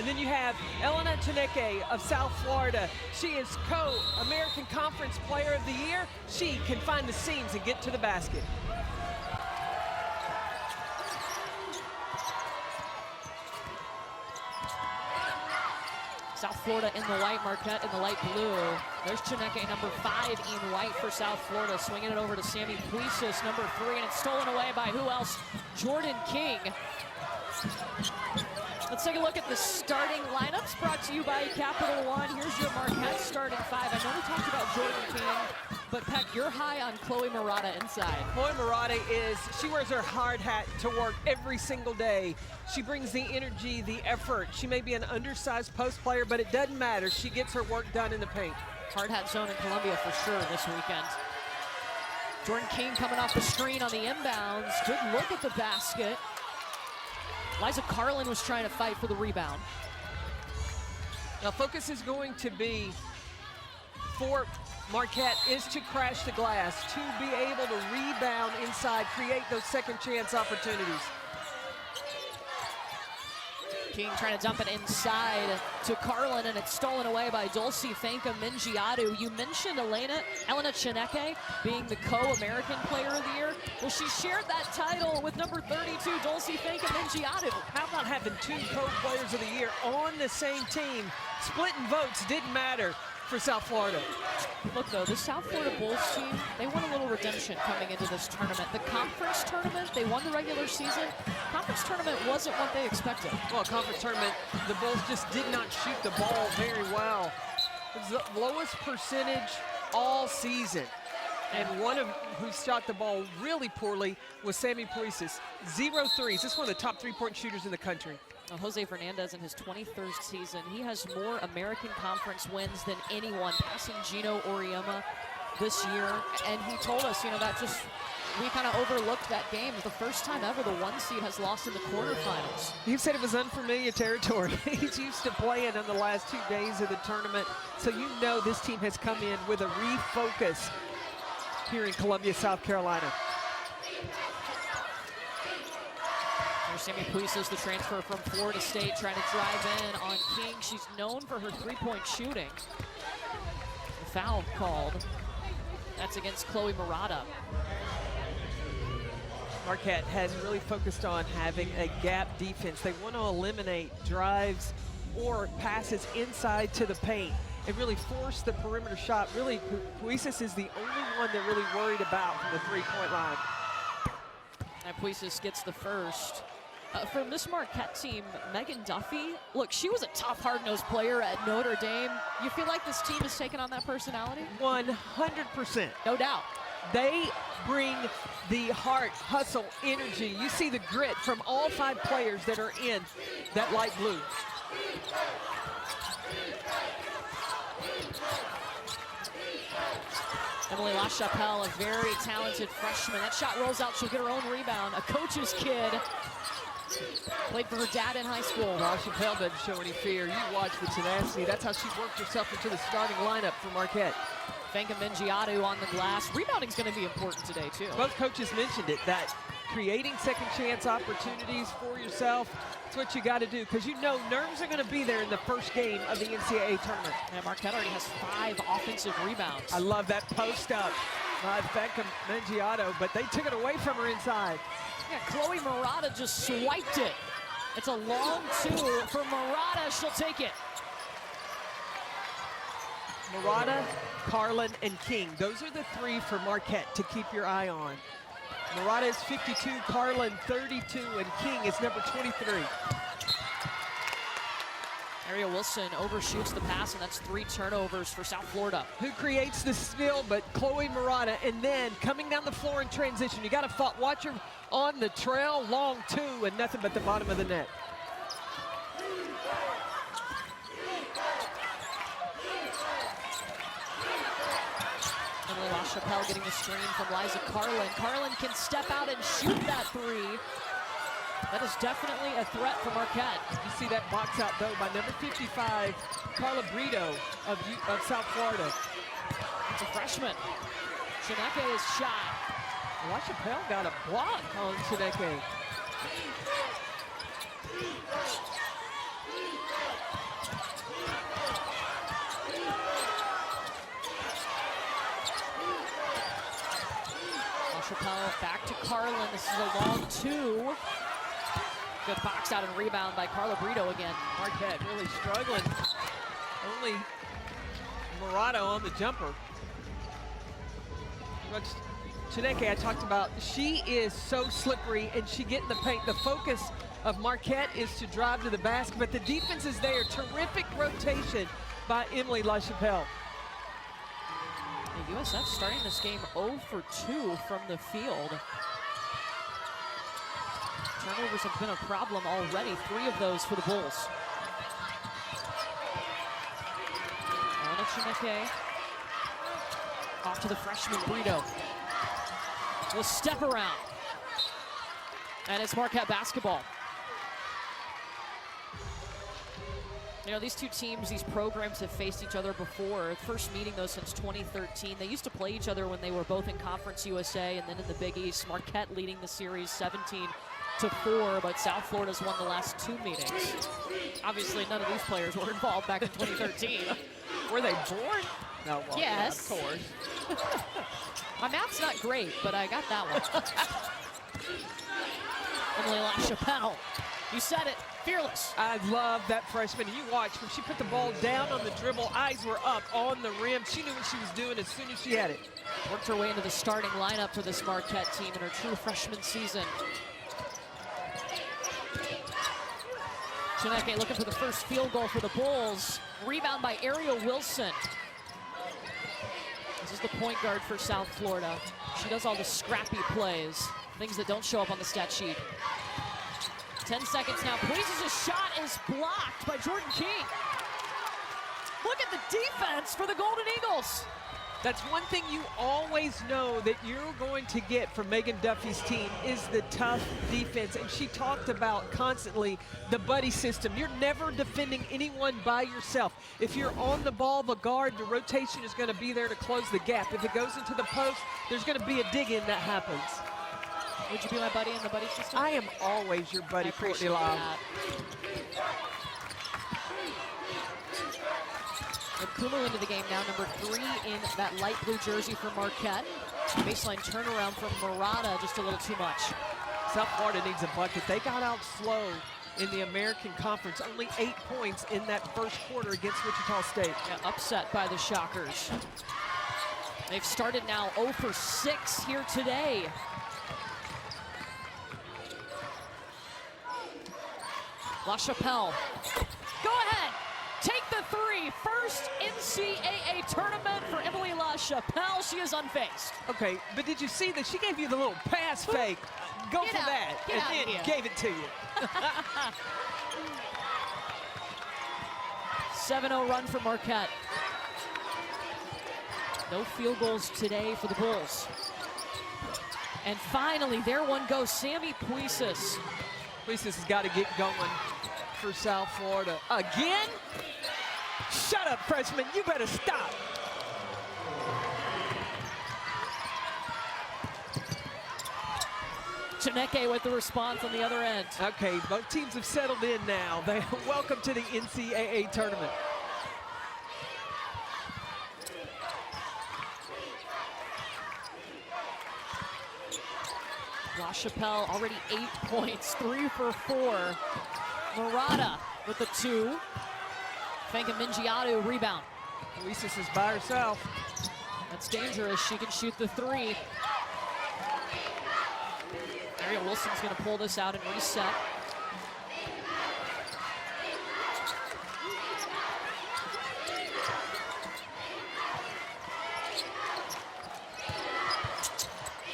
And then you have Elena Chineke of South Florida. She is co-American Conference Player of the Year. She can find the seams and get to the basket. South Florida in the white, Marquette in the light blue. There's Chineke, number 5 in white for South Florida, swinging it over to Sammy Puisis, number 3, and it's stolen away by who else? Jordan King. Let's take a look at the starting lineups brought to you by Capital One. Here's your Marquette starting 5. I know we talked about Jordan King, but Peck, you're high on Chloe Murata inside. Chloe Murata she wears her hard hat to work every single day. She brings the energy, the effort. She may be an undersized post player, but it doesn't matter. She gets her work done in the paint. Hard hat zone in Columbia for sure this weekend. Jordan King coming off the screen on the inbounds. Good look at the basket. Liza Carlin was trying to fight for the rebound. Now focus is going to be for Marquette is to crash the glass, to be able to rebound inside, create those second chance opportunities. King trying to dump it inside to Carlin, and it's stolen away by Dulce Fanka-Mingiadu. You mentioned Elena Chineke being the co-American Player of the Year. Well, she shared that title with number 32, Dulce Fanka-Mingiadu. How about having 2 co-players of the year on the same team? Splitting votes didn't matter for South Florida. Look though, the South Florida Bulls team, they want a little redemption coming into this tournament. The conference tournament, they won the regular season. Conference tournament wasn't what they expected. Well, conference tournament, the Bulls just did not shoot the ball very well. It was the lowest percentage all season. And one of who shot the ball really poorly was Sammy Puisis. 0 threes. This is one of the top 3-point shooters in the country. Jose Fernandez in his 23rd season, he has more American Conference wins than anyone, passing Gino Auriemma this year. And he told us, you know, that just, we kind of overlooked that game. It's the first time ever the 1 seed has lost in the quarterfinals. You said it was unfamiliar territory. He's used to playing in the last 2 days of the tournament. So you know this team has come in with a refocus here in Columbia, South Carolina. There's Sammy Puisis, the transfer from Florida State, trying to drive in on King. She's known for her 3-point shooting. The foul called. That's against Chloe Murata. Marquette has really focused on having a gap defense. They want to eliminate drives or passes inside to the paint and really force the perimeter shot. Really, Puisis is the only one they're really worried about from the 3-point line. And Puisis gets the first. From this Marquette team, Megan Duffy, look, she was a tough, hard-nosed player at Notre Dame. You feel like this team has taken on that personality? 100%. No doubt. They bring the heart, hustle, energy. You see the grit from all 5 players that are in that light blue. Emily LaChapelle, a very talented freshman. That shot rolls out, she'll get her own rebound. A coach's kid. Played for her dad in high school. LaChapelle doesn't show any fear. You watch the tenacity. That's how she worked herself into the starting lineup for Marquette. Fanka-Mingiadu on the glass. Rebounding's going to be important today, too. Both coaches mentioned it, that creating second chance opportunities for yourself, it's what you got to do, because you know nerves are going to be there in the first game of the NCAA tournament. And Marquette already has 5 offensive rebounds. I love that post up by Fanka-Mingiadu, but they took it away from her inside. Yeah, Chloe Murata just swiped it. It's a long 2 for Murata. She'll take it. Murata, Carlin, and King. Those are the 3 for Marquette to keep your eye on. Murata is 52, Carlin 32, and King is number 23. Aria Wilson overshoots the pass, and that's 3 turnovers for South Florida. Who creates the steal but Chloe Murata, and then coming down the floor in transition. You got to watch her on the trail, long 2, and nothing but the bottom of the net. Emily LaChapelle getting the screen from Liza Carlin. Carlin can step out and shoot that 3. That is definitely a threat for Marquette. You see that box out, though, by number 55, Carla Brito of South Florida. It's a freshman. Chineke's shot. LaChapelle got a block on Chineke. Back to Carlin. This is a long two. Good box out and rebound by Carla Brito again. Marquette really struggling. Only Murata on the jumper. Chineke, I talked about, she is so slippery and she get in the paint. The focus of Marquette is to drive to the basket, but the defense is there. Terrific rotation by Emily LaChapelle. The USF starting this game 0 for 2 from the field. Turnovers have been a problem already, 3 of those for the Bulls. Elena Chineke off to the freshman Brito. The step around. And it's Marquette basketball. You know, these two teams, these programs have faced each other before. First meeting, though, since 2013. They used to play each other when they were both in Conference USA and then in the Big East. Marquette leading the series 17-4, but South Florida's won the last 2 meetings. Obviously, none of these players were involved back in 2013. Were they born? No, well, yes. Yeah, of course. My math's not great, but I got that one. Emily LaChapelle, you said it, fearless. I love that freshman. You watch, when she put the ball down on the dribble, eyes were up on the rim. She knew what she was doing as soon as she had it. Worked her way into the starting lineup for this Marquette team in her true freshman season. Chineke looking for the first field goal for the Bulls. Rebound by Ariel Wilson. This is the point guard for South Florida. She does all the scrappy plays, things that don't show up on the stat sheet. 10 seconds now. Puises' shot is blocked by Jordan King. Look at the defense for the Golden Eagles. That's one thing you always know that you're going to get from Megan Duffy's team is the tough defense. And she talked about constantly the buddy system. You're never defending anyone by yourself. If you're on the ball, the guard, the rotation is going to be there to close the gap. If it goes into the post, there's going to be a dig-in that happens. Would you be my buddy in the buddy system? I am always your buddy, Courtney Lyle. Kumu into the game now, number 3 in that light blue jersey for Marquette. Baseline turnaround from Murata, just a little too much. South Florida needs a bucket. They got out slow in the American Conference. Only 8 points in that first quarter against Wichita State. Yeah, upset by the Shockers. They've started now 0 for 6 here today. LaChapelle, go ahead, take the 3. First NCAA tournament for Emily LaChapelle. She is unfazed. Okay, but did you see that she gave you the little pass fake? Go Get for out. that. Get and out then here. gave it to you. 7-0 run for Marquette. No field goals today for the Bulls. And finally, there one goes, Sammy Puises. Puises has got to get going for South Florida. Again? Shut up, freshman. You better stop. Chineke with the response on the other end. Okay, both teams have settled in now. Welcome to the NCAA tournament. LaChapelle already 8 points, 3 for 4. Murata with the 2. Fanka Mingiadu rebound. Puises is by herself. That's dangerous. She can shoot the 3. Ariel Wilson's going to pull this out and reset.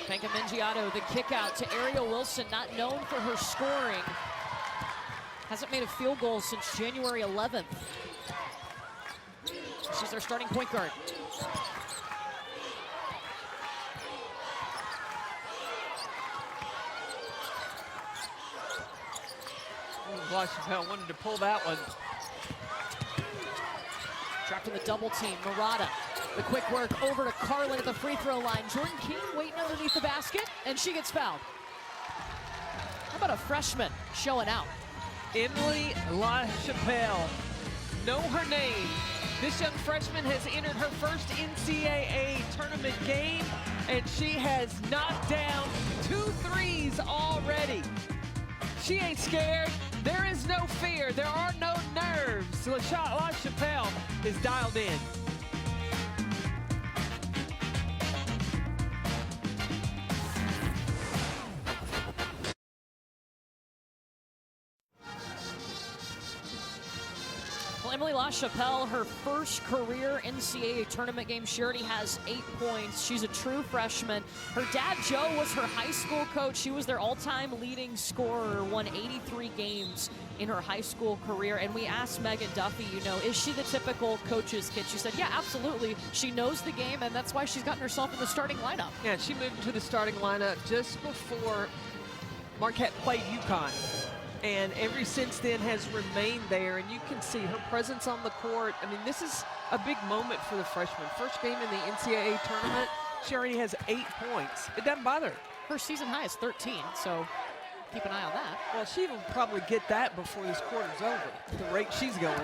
Fanka Mingiadu, the kick out to Ariel Wilson, not known for her scoring. Hasn't made a field goal since January 11th. She's their starting point guard. LaChapelle wanted to pull that one. Trapped in the double team, Murata. The quick work over to Carlin at the free throw line. Jordan King waiting underneath the basket, and she gets fouled. How about a freshman showing out? Emily LaChapelle know her name. This young freshman has entered her first NCAA tournament game, and she has knocked down 2 threes already. She ain't scared. There is no fear. There are no nerves. LaChapelle is dialed in. Well, Emily LaChapelle, her first career NCAA tournament game. She already has 8 points. She's a true freshman. Her dad, Joe, was her high school coach. She was their all-time leading scorer, won 83 games in her high school career. And we asked Megan Duffy, you know, is she the typical coach's kid? She said, yeah, absolutely. She knows the game, and that's why she's gotten herself in the starting lineup. Yeah, she moved into the starting lineup just before Marquette played UConn. And ever since then has remained there, and you can see her presence on the court. I mean, this is a big moment for the freshman. First game in the NCAA tournament, she already has 8 points. It doesn't bother her. Her season high is 13, so keep an eye on that. Well, she will probably get that before this quarter's over, the rate she's going.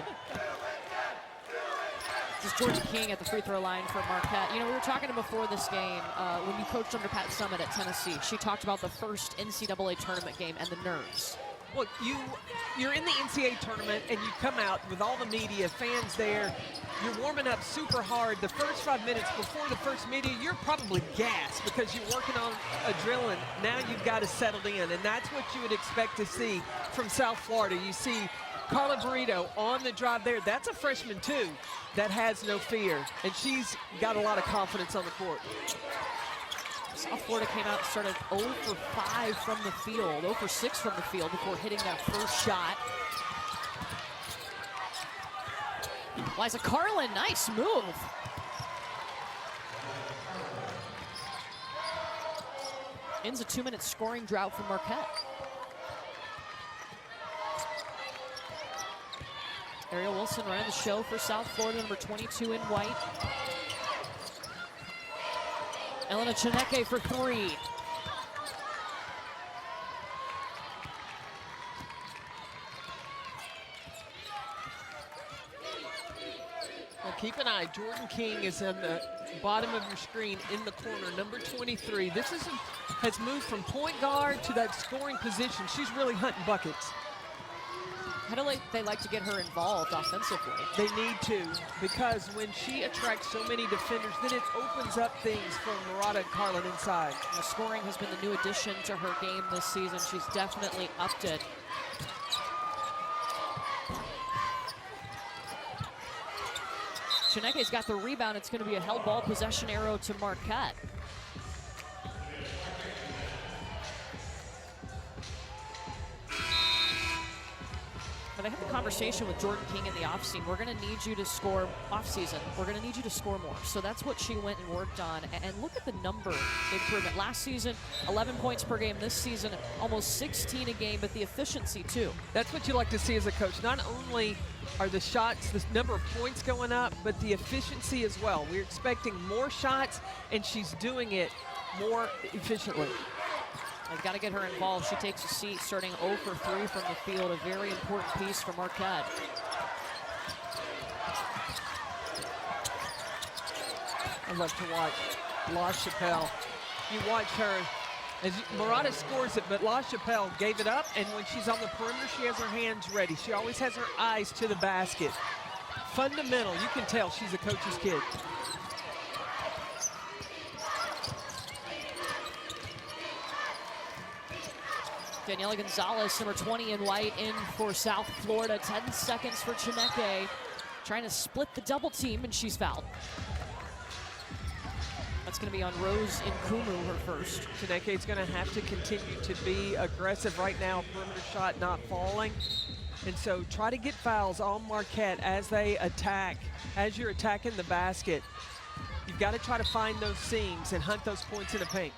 This is Jordan King at the free throw line for Marquette. You know, we were talking before this game, when you coached under Pat Summitt at Tennessee, she talked about the first NCAA tournament game and the nerves. Well, you're in the NCAA tournament, and you come out with all the media, fans there. You're warming up super hard. The first 5 minutes before the first media, you're probably gassed because you're working on a drill, and now you've got to settle in. And that's what you would expect to see from South Florida. You see Carla Burrito on the drive there. That's a freshman, too, that has no fear. And she's got a lot of confidence on the court. South Florida came out and started 0 for 5 from the field, 0 for 6 from the field before hitting that first shot. Liza Carlin, nice move. Ends a 2-minute scoring drought for Marquette. Ariel Wilson ran the show for South Florida, number 22 in white. Elena Chineke for 3. Well, keep an eye. Jordan King is on the bottom of your screen in the corner, number 23. This has moved from point guard to that scoring position. She's really hunting buckets. How do they like to get her involved offensively? They need to, because when she attracts so many defenders, then it opens up things for Murata and Carlin inside. The scoring has been the new addition to her game this season. She's definitely upped it. Chineke's got the rebound. It's going to be a held ball possession arrow to Marquette. But I had the conversation with Jordan King in the offseason. We're going to need you to score offseason. We're going to need you to score more. So that's what she went and worked on. And look at the number improvement. Last season, 11 points per game. This season, almost 16 a game, but the efficiency too. That's what you like to see as a coach. Not only are the shots, the number of points going up, but the efficiency as well. We're expecting more shots, and she's doing it more efficiently. I've got to get her involved. She takes a seat, starting 0 for 3 from the field. A very important piece for Marquette. I love to watch LaChapelle. You watch her as Murata scores it, but LaChapelle gave it up, and when she's on the perimeter, she has her hands ready. She always has her eyes to the basket. Fundamental. You can tell she's a coach's kid. Daniela Gonzalez, number 20 in white, in for South Florida. 10 seconds for Chineke. Trying to split the double team, and she's fouled. That's going to be on Rose Nkumu, her first. Chineke's going to have to continue to be aggressive right now. Perimeter shot not falling. And so try to get fouls on Marquette as they attack. As you're attacking the basket, you've got to try to find those seams and hunt those points in the paint.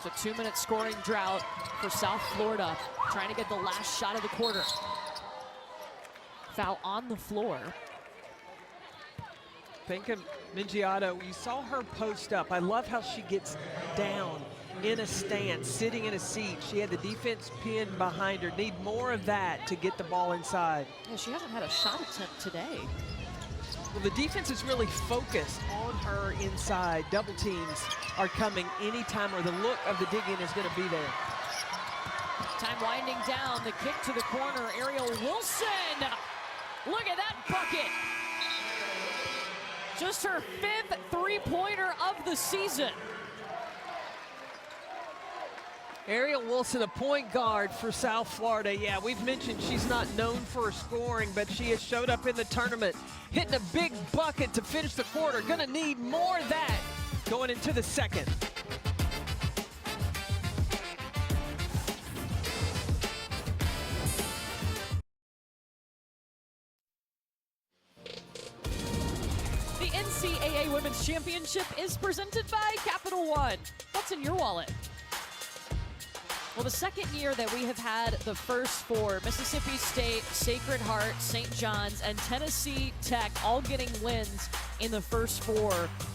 It's a 2-minute scoring drought for South Florida, trying to get the last shot of the quarter. Foul on the floor. Think of Mingiato. You saw her post up. I love how she gets down in a stance, sitting in a seat. She had the defense pinned behind her. Need more of that to get the ball inside. Yeah, she hasn't had a shot attempt today. Well, the defense is really focused on her inside. Double teams are coming anytime, or the look of the dig-in is going to be there. Time winding down, the kick to the corner, Ariel Wilson. Look at that bucket. Just her 5th three-pointer of the season. Ariel Wilson, a point guard for South Florida. Yeah, we've mentioned she's not known for her scoring, but she has showed up in the tournament, hitting a big bucket to finish the quarter. Gonna need more of that going into the second. The NCAA Women's Championship is presented by Capital One. What's in your wallet? Well, the second year that we have had the first four, Mississippi State, Sacred Heart, St. John's, and Tennessee Tech all getting wins in the first four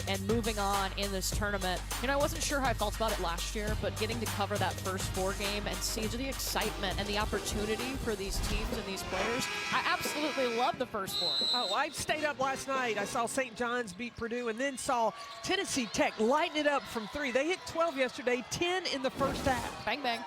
and moving on in this tournament. You know, I wasn't sure how I felt about it last year, but getting to cover that first four game and see the excitement and the opportunity for these teams and these players, I absolutely love the first four. Oh, I stayed up last night. I saw St. John's beat Purdue and then saw Tennessee Tech lighten it up from 3. They hit 12 yesterday, 10 in the first half. Bang, bang.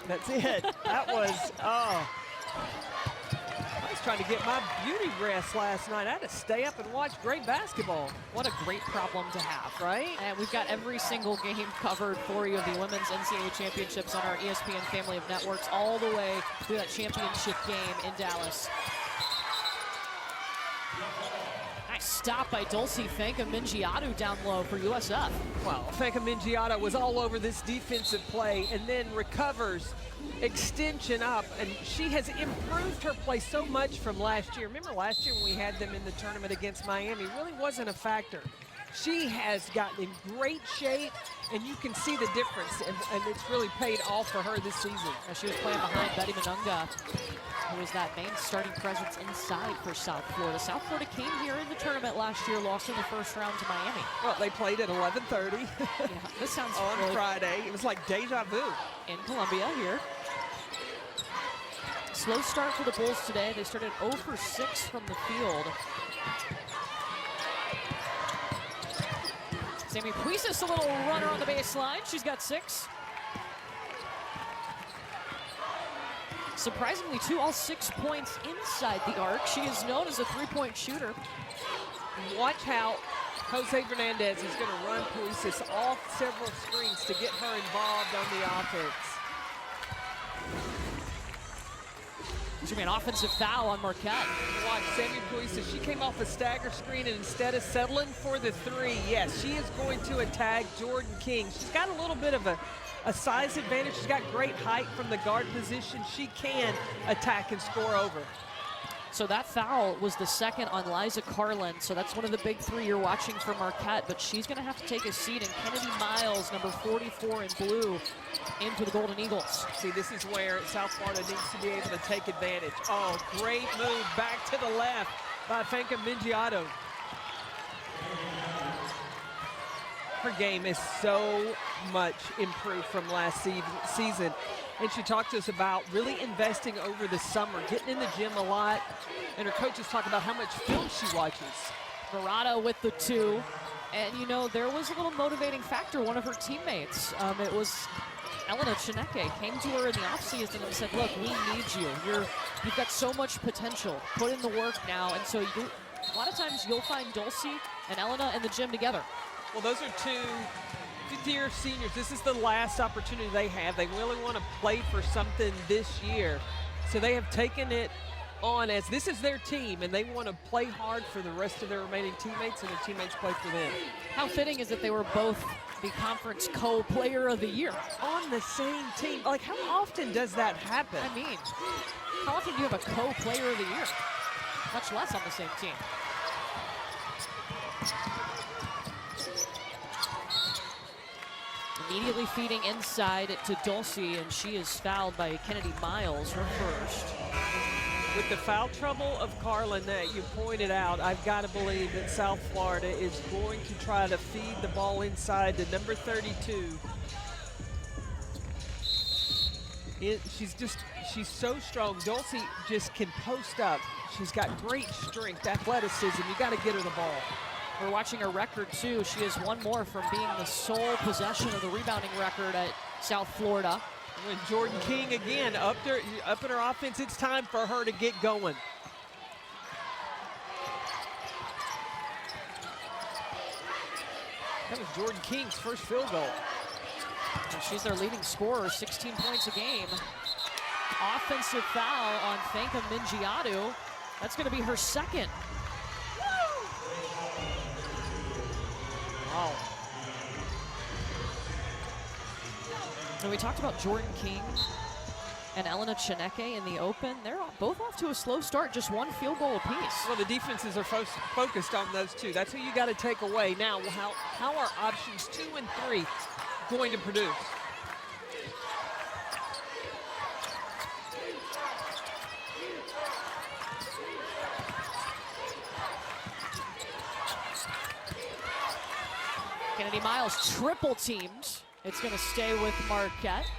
That's it. That was, oh. I was trying to get my beauty rest last night. I had to stay up and watch great basketball. What a great problem to have. Right? And we've got every single game covered for you of the Women's NCAA Championships on our ESPN family of networks all the way through that championship game in Dallas. Nice stop by Dulcie Fanka-Mingiadu down low for USF. Well, Fanka-Mingiadu was all over this defensive play and then recovers, extension up, and she has improved her play so much from last year. Remember last year when we had them in the tournament against Miami? Really wasn't a factor. She has gotten in great shape, and you can see the difference, and it's really paid off for her this season. As she was playing behind Betty Manunga, who was that main starting presence inside for South Florida. South Florida came here in the tournament last year, lost in the first round to Miami. Well, they played at 11:30 Yeah, this sounds on really Friday. It was like deja vu. in Columbia here. Slow start for the Bulls today. They started 0 for 6 from the field. Sammy Puisis, a little runner on the baseline. She's got 6. Surprisingly, too, all 6 points inside the arc. She is known as a three-point shooter. Watch how Jose Fernandez is going to run Puisis off several screens to get her involved on the offense. It's going to be an offensive foul on Marquette. Watch Sammy Puisis. She came off a stagger screen, and instead of settling for the 3, yes, she is going to attack Jordan King. She's got a little bit of a size advantage. She's got great height from the guard position. She can attack and score over. So that foul was the second on Liza Carlin. So that's one of the big 3 you're watching for Marquette, but she's going to have to take a seat. And Kennedy Miles, number 44 in blue, in for the Golden Eagles. See, this is where South Florida needs to be able to take advantage. Oh, great move back to the left by Fanka-Mingiadu. Her game is so much improved from last season. And she talked to us about really investing over the summer, getting in the gym a lot. And her coaches talk about how much film she watches. Verada with the 2. And, you know, there was a little motivating factor. One of her teammates, it was Elena Chineke, came to her in the offseason and said, look, we need you. You've got so much potential. Put in the work now. And so a lot of times you'll find Dulcie and Elena in the gym together. Well, those are 2 fifth-year seniors. This is the last opportunity they have. They really want to play for something this year. So they have taken it on as this is their team, and they want to play hard for the rest of their remaining teammates, and their teammates play for them. How fitting is that they were both the conference co-player of the year? On the same team. Like, how often does that happen? I mean, how often do you have a co-player of the year? Much less on the same team. Immediately feeding inside to Dulcie, and she is fouled by Kennedy Miles, her first. With the foul trouble of Carlin that you pointed out, I've got to believe that South Florida is going to try to feed the ball inside to number 32, she's so strong. Dulcie just can post up. She's got great strength, athleticism. You got to get her the ball. We're watching her record too. She has one more from being the sole possession of the rebounding record at South Florida. When Jordan King again up in her offense, it's time for her to get going. That was Jordan King's first field goal. And she's their leading scorer, 16 points a game. Offensive foul on Fanka Mingiadu. That's going to be her second. Wow. And we talked about Jordan King and Elena Chineke in the open. They're both off to a slow start, just one field goal apiece. Well, the defenses are focused on those two. That's who you got to take away. Now, how are options 2 and 3 going to produce? Kennedy Miles triple teamed. It's going to stay with Marquette.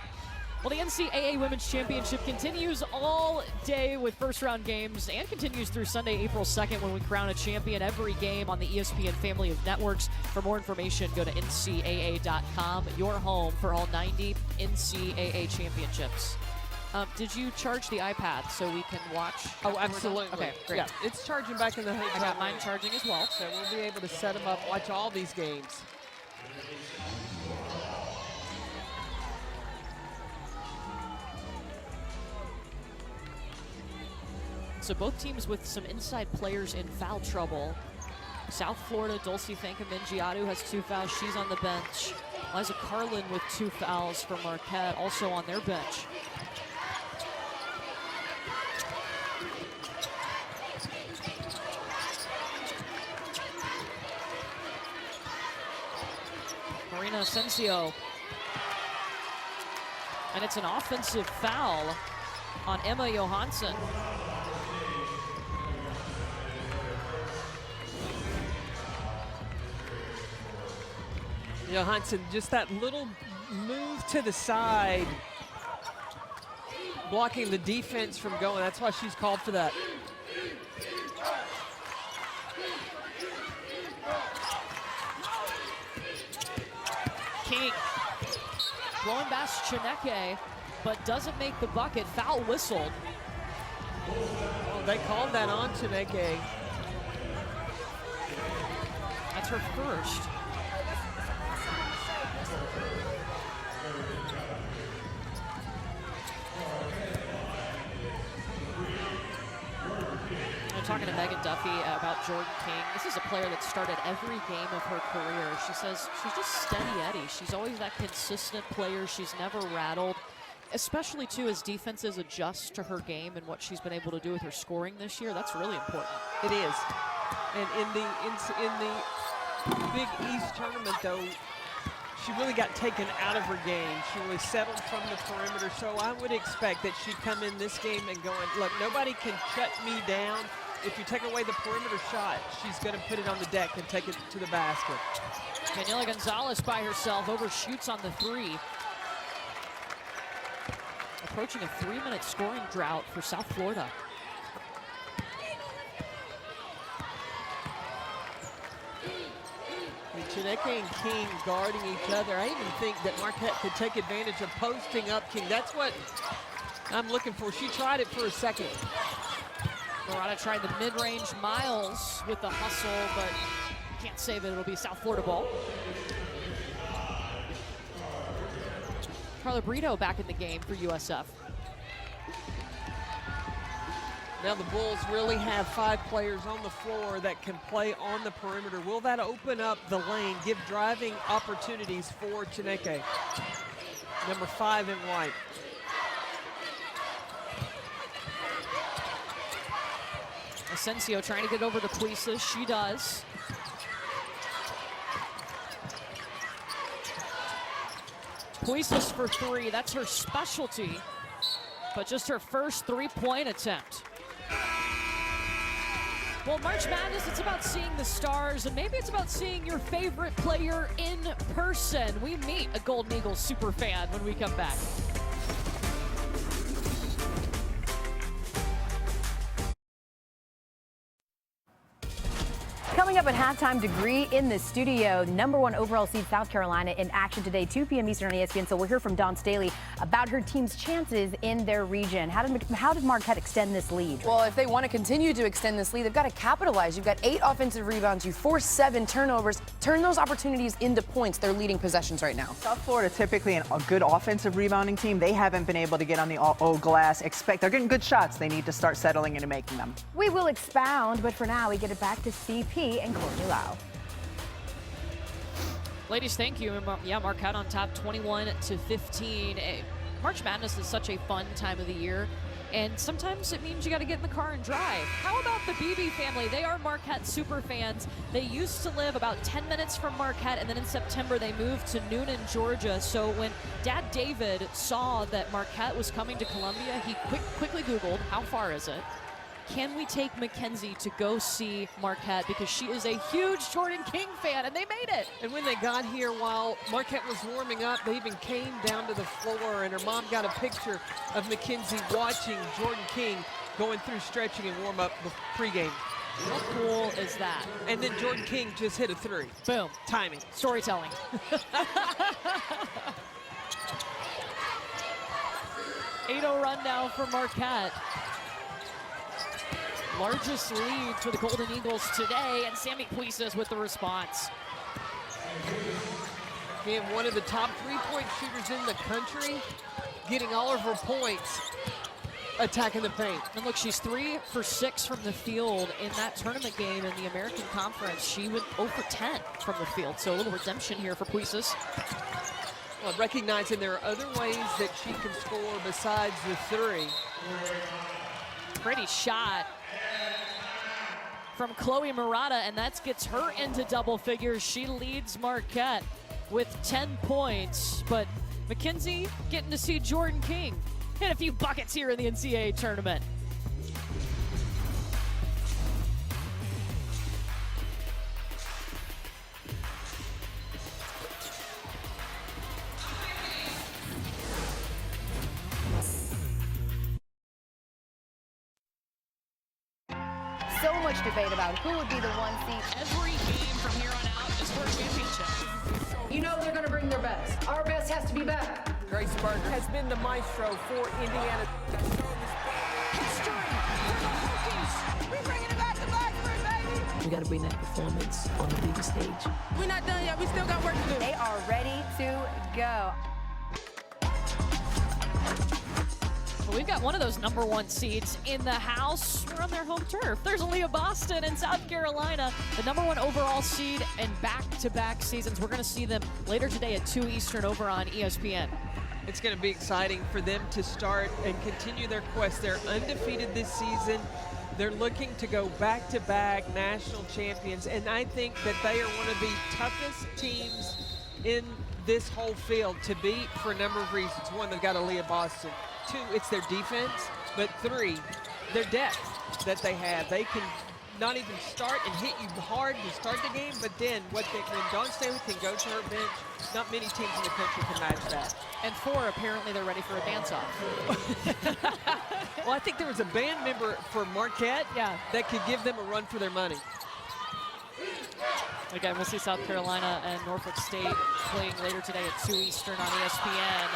Well, the NCAA Women's Championship continues all day with first-round games and continues through Sunday, April 2nd, when we crown a champion every game on the ESPN family of networks. For more information, go to ncaa.com, your home for all 90 NCAA championships. Did you charge the iPad so we can watch? Oh, absolutely. Okay, great. Yeah, it's charging back in the hotel. I got mine charging as well. So we'll be able to set them up, watch all these games. So both teams with some inside players in foul trouble. South Florida, Dulcie Fanka Mingiadu has 2 fouls. She's on the bench. Liza Carlin with 2 fouls for Marquette, also on their bench. Marina Asensio. And it's an offensive foul on Emma Johansson. Johansson, just that little move to the side, blocking the defense from going. That's why she's called for that. King blowing past Chineke, but doesn't make the bucket. Foul whistled. Oh, they called that on Chineke. That's her first. Talking to Megan Duffy about Jordan King. This is a player that started every game of her career. She says she's just steady Eddie. She's always that consistent player. She's never rattled, especially too as defenses adjust to her game and what she's been able to do with her scoring this year. That's really important. It is. And in the Big East tournament, though, she really got taken out of her game. She really settled from the perimeter. So I would expect that she'd come in this game and going, look, nobody can shut me down. If you take away the perimeter shot, she's going to put it on the deck and take it to the basket. Daniela Gonzalez by herself overshoots on the 3. Approaching a 3-minute scoring drought for South Florida. Chineke and King guarding each other. I even think that Marquette could take advantage of posting up King. That's what I'm looking for. She tried it for a second. Morata tried the mid-range. Miles with the hustle, but can't save it. It'll be South Florida ball. Carla Brito back in the game for USF. Now the Bulls really have 5 players on the floor that can play on the perimeter. Will that open up the lane, give driving opportunities for Chineke? Number 5 in white. Asensio trying to get over to Puises. She does. Puises for 3. That's her specialty, but just her first 3-point attempt. Well, March Madness, it's about seeing the stars, and maybe it's about seeing your favorite player in person. We meet a Golden Eagles super fan when we come back. Coming up at halftime, Degree in the studio. #1 overall seed South Carolina in action today, 2 p.m. Eastern on ESPN. So we'll hear from Dawn Staley about her team's chances in their region. How did Marquette extend this lead? Well, if they want to continue to extend this lead, they've got to capitalize. You've got 8 offensive rebounds. You forced 7 turnovers. Turn those opportunities into points. They're leading possessions right now. South Florida, typically a good offensive rebounding team. They haven't been able to get on the old glass. They're getting good shots. They need to start settling into making them. We will expound, but for now, we get it back to CP and Courtney Lau. Ladies, thank you. Yeah, Marquette on top, 21-15. March Madness is such a fun time of the year, and sometimes it means you got to get in the car and drive. How about the Beebe family? They are Marquette super fans. They used to live about 10 minutes from Marquette, and then in September they moved to Noonan, Georgia. So when Dad David saw that Marquette was coming to Columbia, he quickly Googled, how far is it? Can we take Mackenzie to go see Marquette, because she is a huge Jordan King fan, and they made it. And when they got here, while Marquette was warming up, they even came down to the floor, and her mom got a picture of Mackenzie watching Jordan King going through stretching and warm up pregame. How cool is that? And then Jordan King just hit a 3. Boom. Timing. Storytelling. 8-0 run now for Marquette. Largest lead for the Golden Eagles today, and Sammy Puises with the response. Again, one of the top 3-point shooters in the country, getting all of her points, attacking the paint. And look, she's 3 for 6 from the field in that tournament game in the American Conference. She went 0 for 10 from the field, so a little redemption here for Puises. Well, recognizing there are other ways that she can score besides the 3. Pretty shot from Chloe Murata, and that gets her into double figures. She leads Marquette with 10 points, but Mackenzie getting to see Jordan King hit a few buckets here in the NCAA tournament. So much debate about who would be the 1 seed. Every game from here on out is for a championship. You know they're going to bring their best. Our best has to be better. Grace Berger has been the maestro for Indiana. We got to bring that performance on the biggest stage. We're not done yet. We still got work to do. They are ready to go. Well, we've got one of those #1 seeds in the house. We're on their home turf. There's Aaliyah Boston in South Carolina, the #1 overall seed in back-to-back seasons. We're going to see them later today at 2 Eastern over on ESPN. It's going to be exciting for them to start and continue their quest. They're undefeated this season. They're looking to go back-to-back national champions, and I think that they are one of the toughest teams in this whole field to beat for a number of reasons. 1, they've got Aaliyah Boston. 2, it's their defense, but 3, their depth that they have. They can not even start and hit you hard to start the game, but then when Dawn Staley can go to her bench, not many teams in the country can match that. And 4, apparently they're ready for a dance-off. Well, I think there was a band member for Marquette that could give them a run for their money. Again, we'll see South Carolina and Norfolk State playing later today at 2 Eastern on ESPN.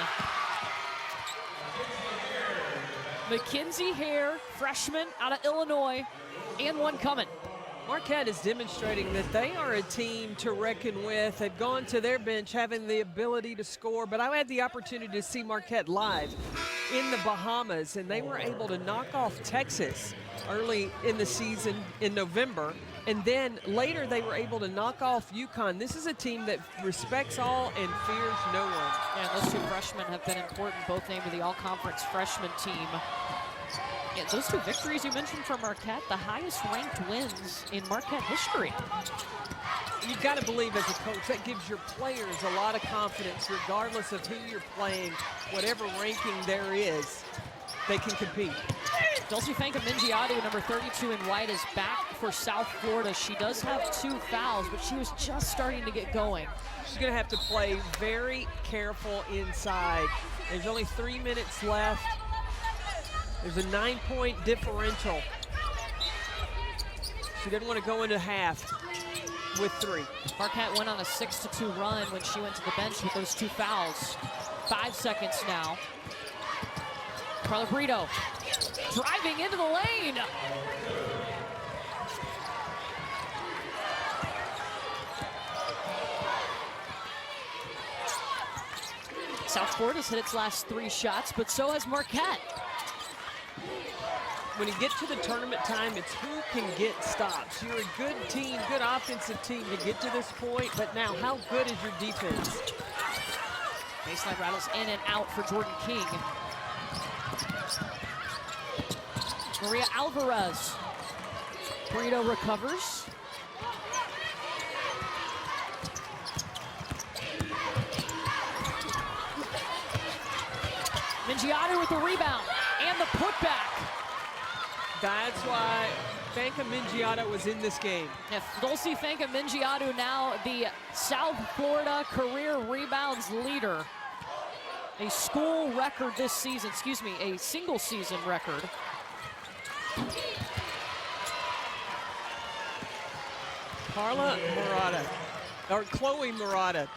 Mackenzie Hare, freshman out of Illinois, and one coming. Marquette is demonstrating that they are a team to reckon with. They've gone to their bench having the ability to score, but I had the opportunity to see Marquette live in the Bahamas, and they were able to knock off Texas early in the season in November, and then later they were able to knock off UConn. This is a team that respects all and fears no one. Yeah, those 2 freshmen have been important, both named to the all-conference freshman team. Yeah, those 2 victories you mentioned from Marquette, the highest ranked wins in Marquette history. You've got to believe as a coach, that gives your players a lot of confidence, regardless of who you're playing, whatever ranking there is, they can compete. Dulcie Fanka-Mingiadu, number 32 in white, is back for South Florida. She does have 2 fouls, but she was just starting to get going. She's going to have to play very careful inside. There's only 3 minutes left. There's a 9-point differential. She didn't want to go into half with 3. Marquette went on a 6-2 run when she went to the bench with those 2 fouls. 5 seconds now. Carla Brito driving into the lane. South Florida's hit its last 3 shots, but so has Marquette. When you get to the tournament time, it's who can get stops. You're a good team, good offensive team to get to this point, but now how good is your defense? Baseline rattles in and out for Jordan King. Maria Alvarez. Brito recovers. Mingiadu with the rebound and the putback. That's why Fanka Mingiadu was in this game. If Dulce Fanka Mingiadu now the South Florida career rebounds leader. A school record this season, excuse me, a single season record. Chloe Murata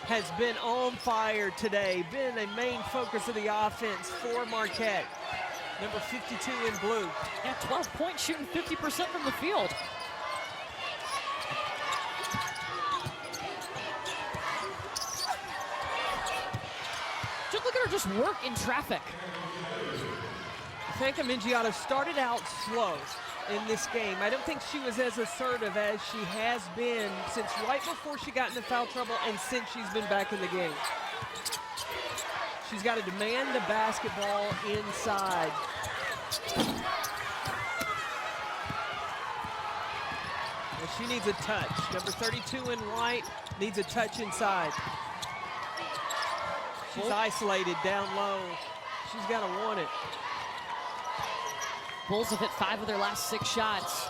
has been on fire today, been a main focus of the offense for Marquette. Number 52 in blue. Yeah, 12 points, shooting 50% from the field. Just look at her just work in traffic. Fanka Mingiadu started out slow in this game. I don't think she was as assertive as she has been since right before she got into foul trouble and since she's been back in the game. She's got to demand the basketball inside. And she needs a touch. Number 32 in white needs a touch inside. She's isolated down low. She's got to want it. Bulls have hit 5 of their last 6 shots.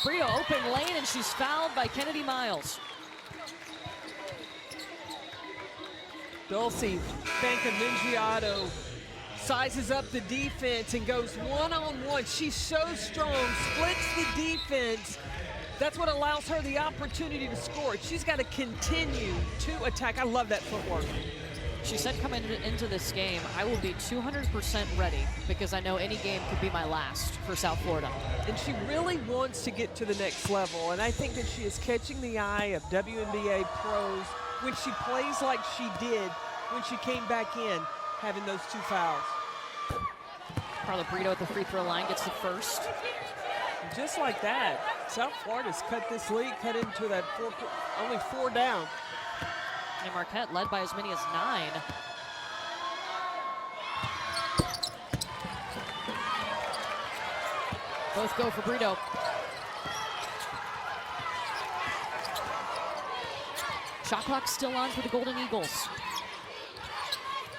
Brito open lane, and she's fouled by Kennedy Miles. Dulce Fanka Mingiadu sizes up the defense and goes one-on-one. She's so strong, splits the defense. That's what allows her the opportunity to score. She's got to continue to attack. I love that footwork. She said coming into this game, I will be 200% ready because I know any game could be my last for South Florida. And she really wants to get to the next level, and I think that she is catching the eye of WNBA pros when she plays like she did when she came back in, having those 2 fouls. Carla Brito at the free throw line gets the first. And just like that, South Florida's cut this lead, cut into that only 4 down. And Marquette led by as many as 9. Both go for Brito. Shot clock still on for the Golden Eagles.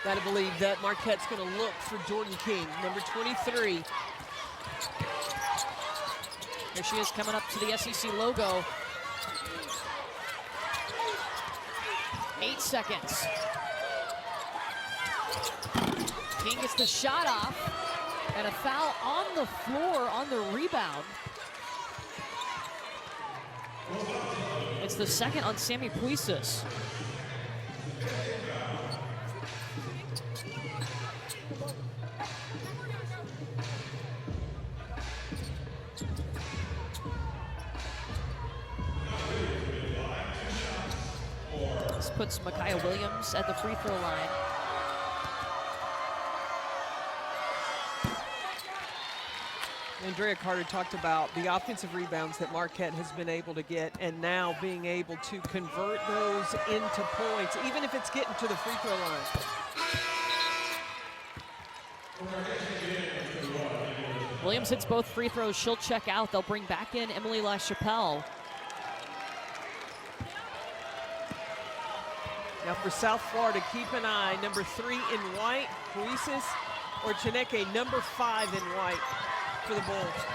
Got to believe that Marquette's going to look for Jordan King, number 23. Here she is coming up to the SEC logo. 8 seconds. King gets the shot off, and a foul on the floor on the rebound. It's the second on Sammy Puisis. This puts Micaiah Williams at the free throw line. Andrea Carter talked about the offensive rebounds that Marquette has been able to get, and now being able to convert those into points, even if it's getting to the free throw line. Williams hits both free throws. She'll check out. They'll bring back in Emily LaChapelle. Now for South Florida, keep an eye. Number 3 in white, Puisis, or Chineke, number 5 in white for the Bulls.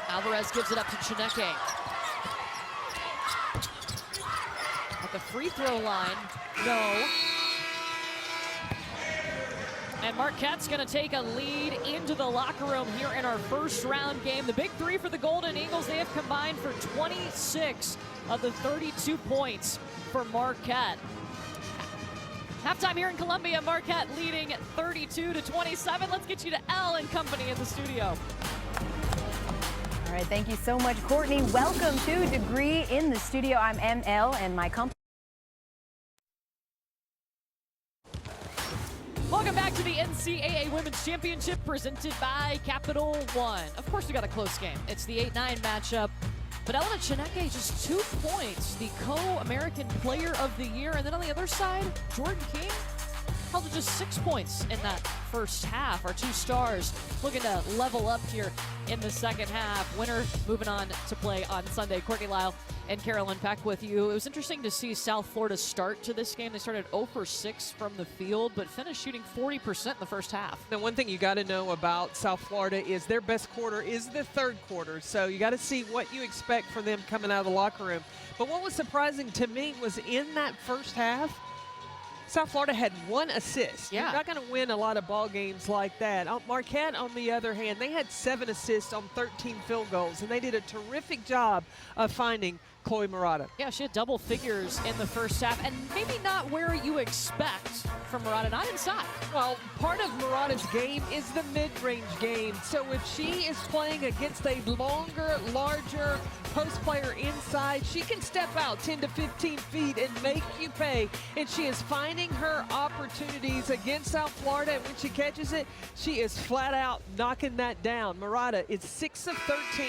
Alvarez gives it up to Chineke. At the free throw line, no. And Marquette's going to take a lead into the locker room here in our first round game. The big three for the Golden Eagles, they have combined for 26 of the 32 points for Marquette. Halftime here in Columbia, Marquette leading 32-27. Let's get you to Elle and company in the studio. All right, thank you so much, Courtney. Welcome to Degree in the studio. I'm ML and my company. Welcome back to the NCAA Women's Championship presented by Capital One. Of course, we got a close game. It's the 8-9 matchup. But Elena Chineke, just 2 points, the co-American Player of the Year. And then on the other side, Jordan King held to just 6 points in that first half. Our 2 stars looking to level up here in the second half. Winner moving on to play on Sunday. Courtney Lyle and Carolyn back with you. It was interesting to see South Florida start to this game. They started 0 for 6 from the field, but finished shooting 40% in the first half. Now, one thing you got to know about South Florida is their best quarter is the third quarter. So you got to see what you expect from them coming out of the locker room. But what was surprising to me was in that first half, South Florida had 1 assist. Yeah. You're not going to win a lot of ball games like that. Marquette, on the other hand, they had 7 assists on 13 field goals, and they did a terrific job of finding Chloe Murata. Yeah, she had double figures in the first half, and maybe not where you expect from Murata, not inside. Well, part of Murata's game is the mid-range game. So if she is playing against a longer, larger post player inside, she can step out 10 to 15 feet and make you pay. And she is finding her opportunities against South Florida. And when she catches it, she is flat out knocking that down. Murata is 6 of 13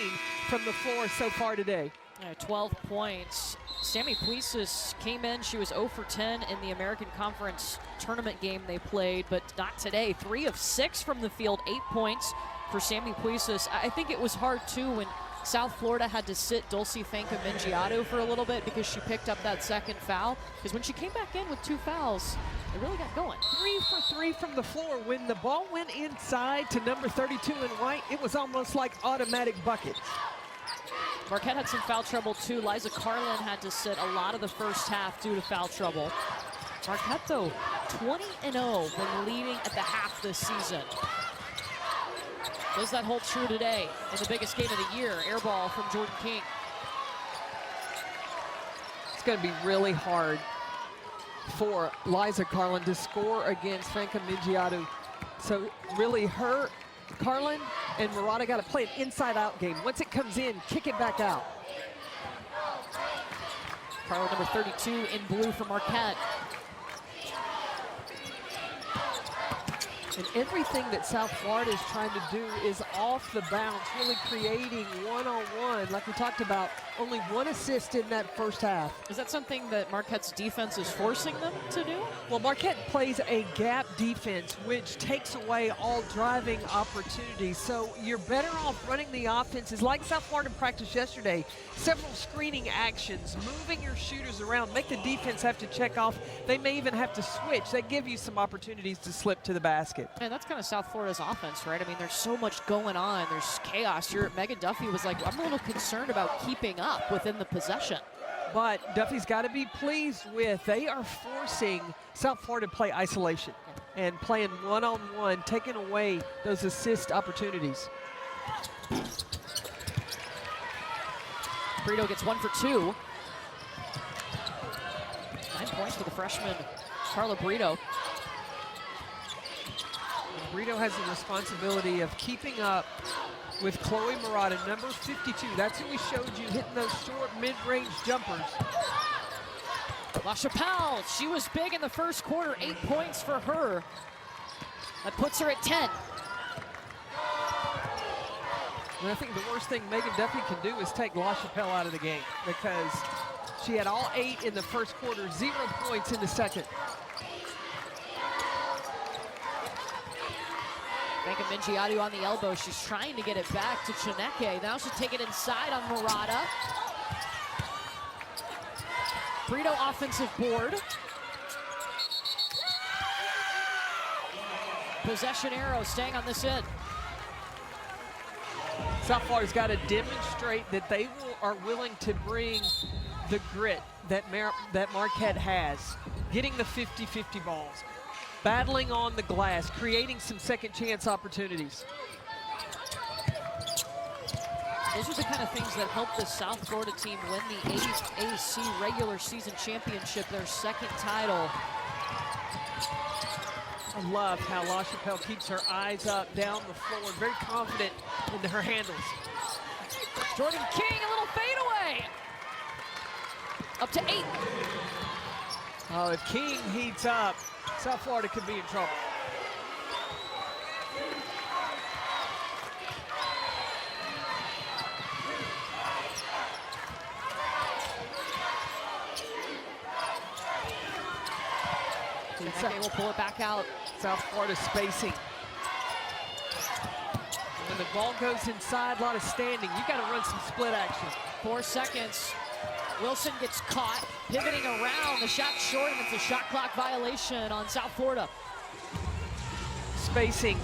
from the floor so far today. 12 points. Sammy Puisis came in. She was 0 for 10 in the American Conference tournament game they played, but not today. 3 of 6 from the field, 8 points for Sammy Puisis. I think it was hard, too, when South Florida had to sit Dulce Fanca-Mingiato for a little bit because she picked up that second foul. Because when she came back in with 2 fouls, it really got going. 3 for 3 from the floor. When the ball went inside to number 32 in white, it was almost like automatic buckets. Marquette had some foul trouble, too. Liza Carlin had to sit a lot of the first half due to foul trouble. Marquette, though, 20-0 when leading at the half this season. Does that hold true today in the biggest game of the year? Air ball from Jordan King. It's going to be really hard for Liza Carlin to score against Fanca-Mingiato. So really Carlin and Murata got to play an inside-out game. Once it comes in, kick it back out. Carlin, number 32 in blue for Marquette. And everything that South Florida is trying to do is off the bounce, really creating one-on-one. Like we talked about, only 1 assist in that first half. Is that something that Marquette's defense is forcing them to do? Well, Marquette plays a gap defense, which takes away all driving opportunities. So you're better off running the offenses like South Florida practiced yesterday. Several screening actions, moving your shooters around, make the defense have to check off. They may even have to switch. They give you some opportunities to slip to the basket. And that's kind of South Florida's offense, right? I mean, there's so much going on. There's chaos. Megan Duffy was like, I'm a little concerned about keeping up within the possession. But Duffy's got to be pleased with, they are forcing South Florida to play isolation and playing one-on-one, taking away those assist opportunities. Brito gets 1 for 2. 9 points for the freshman, Carla Brito. Brito has the responsibility of keeping up with Chloe Murata, number 52. That's who we showed you hitting those short mid-range jumpers. LaChapelle, she was big in the first quarter, 8 points for her. That puts her at 10. And I think the worst thing Megan Duffy can do is take LaChapelle out of the game because she had all 8 in the first quarter, 0 points in the second. Fanca-Mingiato on the elbow. She's trying to get it back to Chineke. Now she'll take it inside on Murata. Brito offensive board. Possession arrow staying on this end. South Florida's got to demonstrate that they are willing to bring the grit that Marquette has, getting the 50-50 balls. battling on the glass, creating some second chance opportunities. Those are the kind of things that help the South Florida team win the AAC regular season championship, their second title. I love how LaChapelle keeps her eyes up, down the floor, very confident in her handles. Jordan King, a little fadeaway. Up to 8. Oh, if King heats up, South Florida could be in trouble. Chineke will pull it back out. South Florida spacing. When the ball goes inside, a lot of standing. You got to run some split action. 4 seconds. Wilson gets caught, pivoting around. The shot short, and it's a shot clock violation on South Florida. Spacing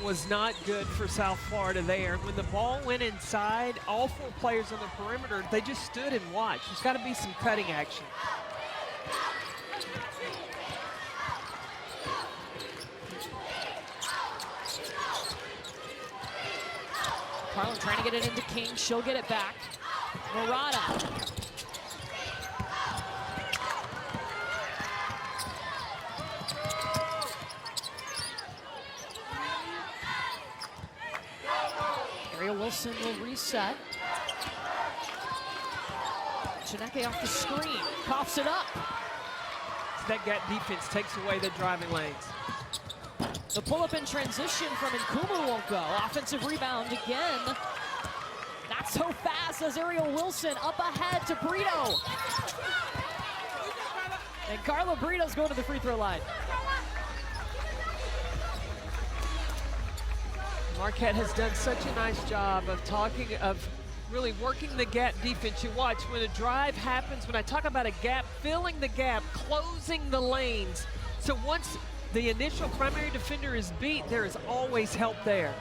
was not good for South Florida there. When the ball went inside, all 4 players on the perimeter, they just stood and watched. There's got to be some cutting action. Carlin trying to get it into King. She'll get it back. Murata. Ariel Wilson will reset. Chineke off the screen. Coughs it up. That gap defense takes away the driving lanes. The pull-up in transition from Nkumu won't go. Offensive rebound again. Not so fast as Ariel Wilson up ahead to Brito. And Carla Brito's going to the free throw line. Marquette has done such a nice job of really working the gap defense. You watch when a drive happens, when I talk about a gap, filling the gap, closing the lanes. So once the initial primary defender is beat, there is always help there.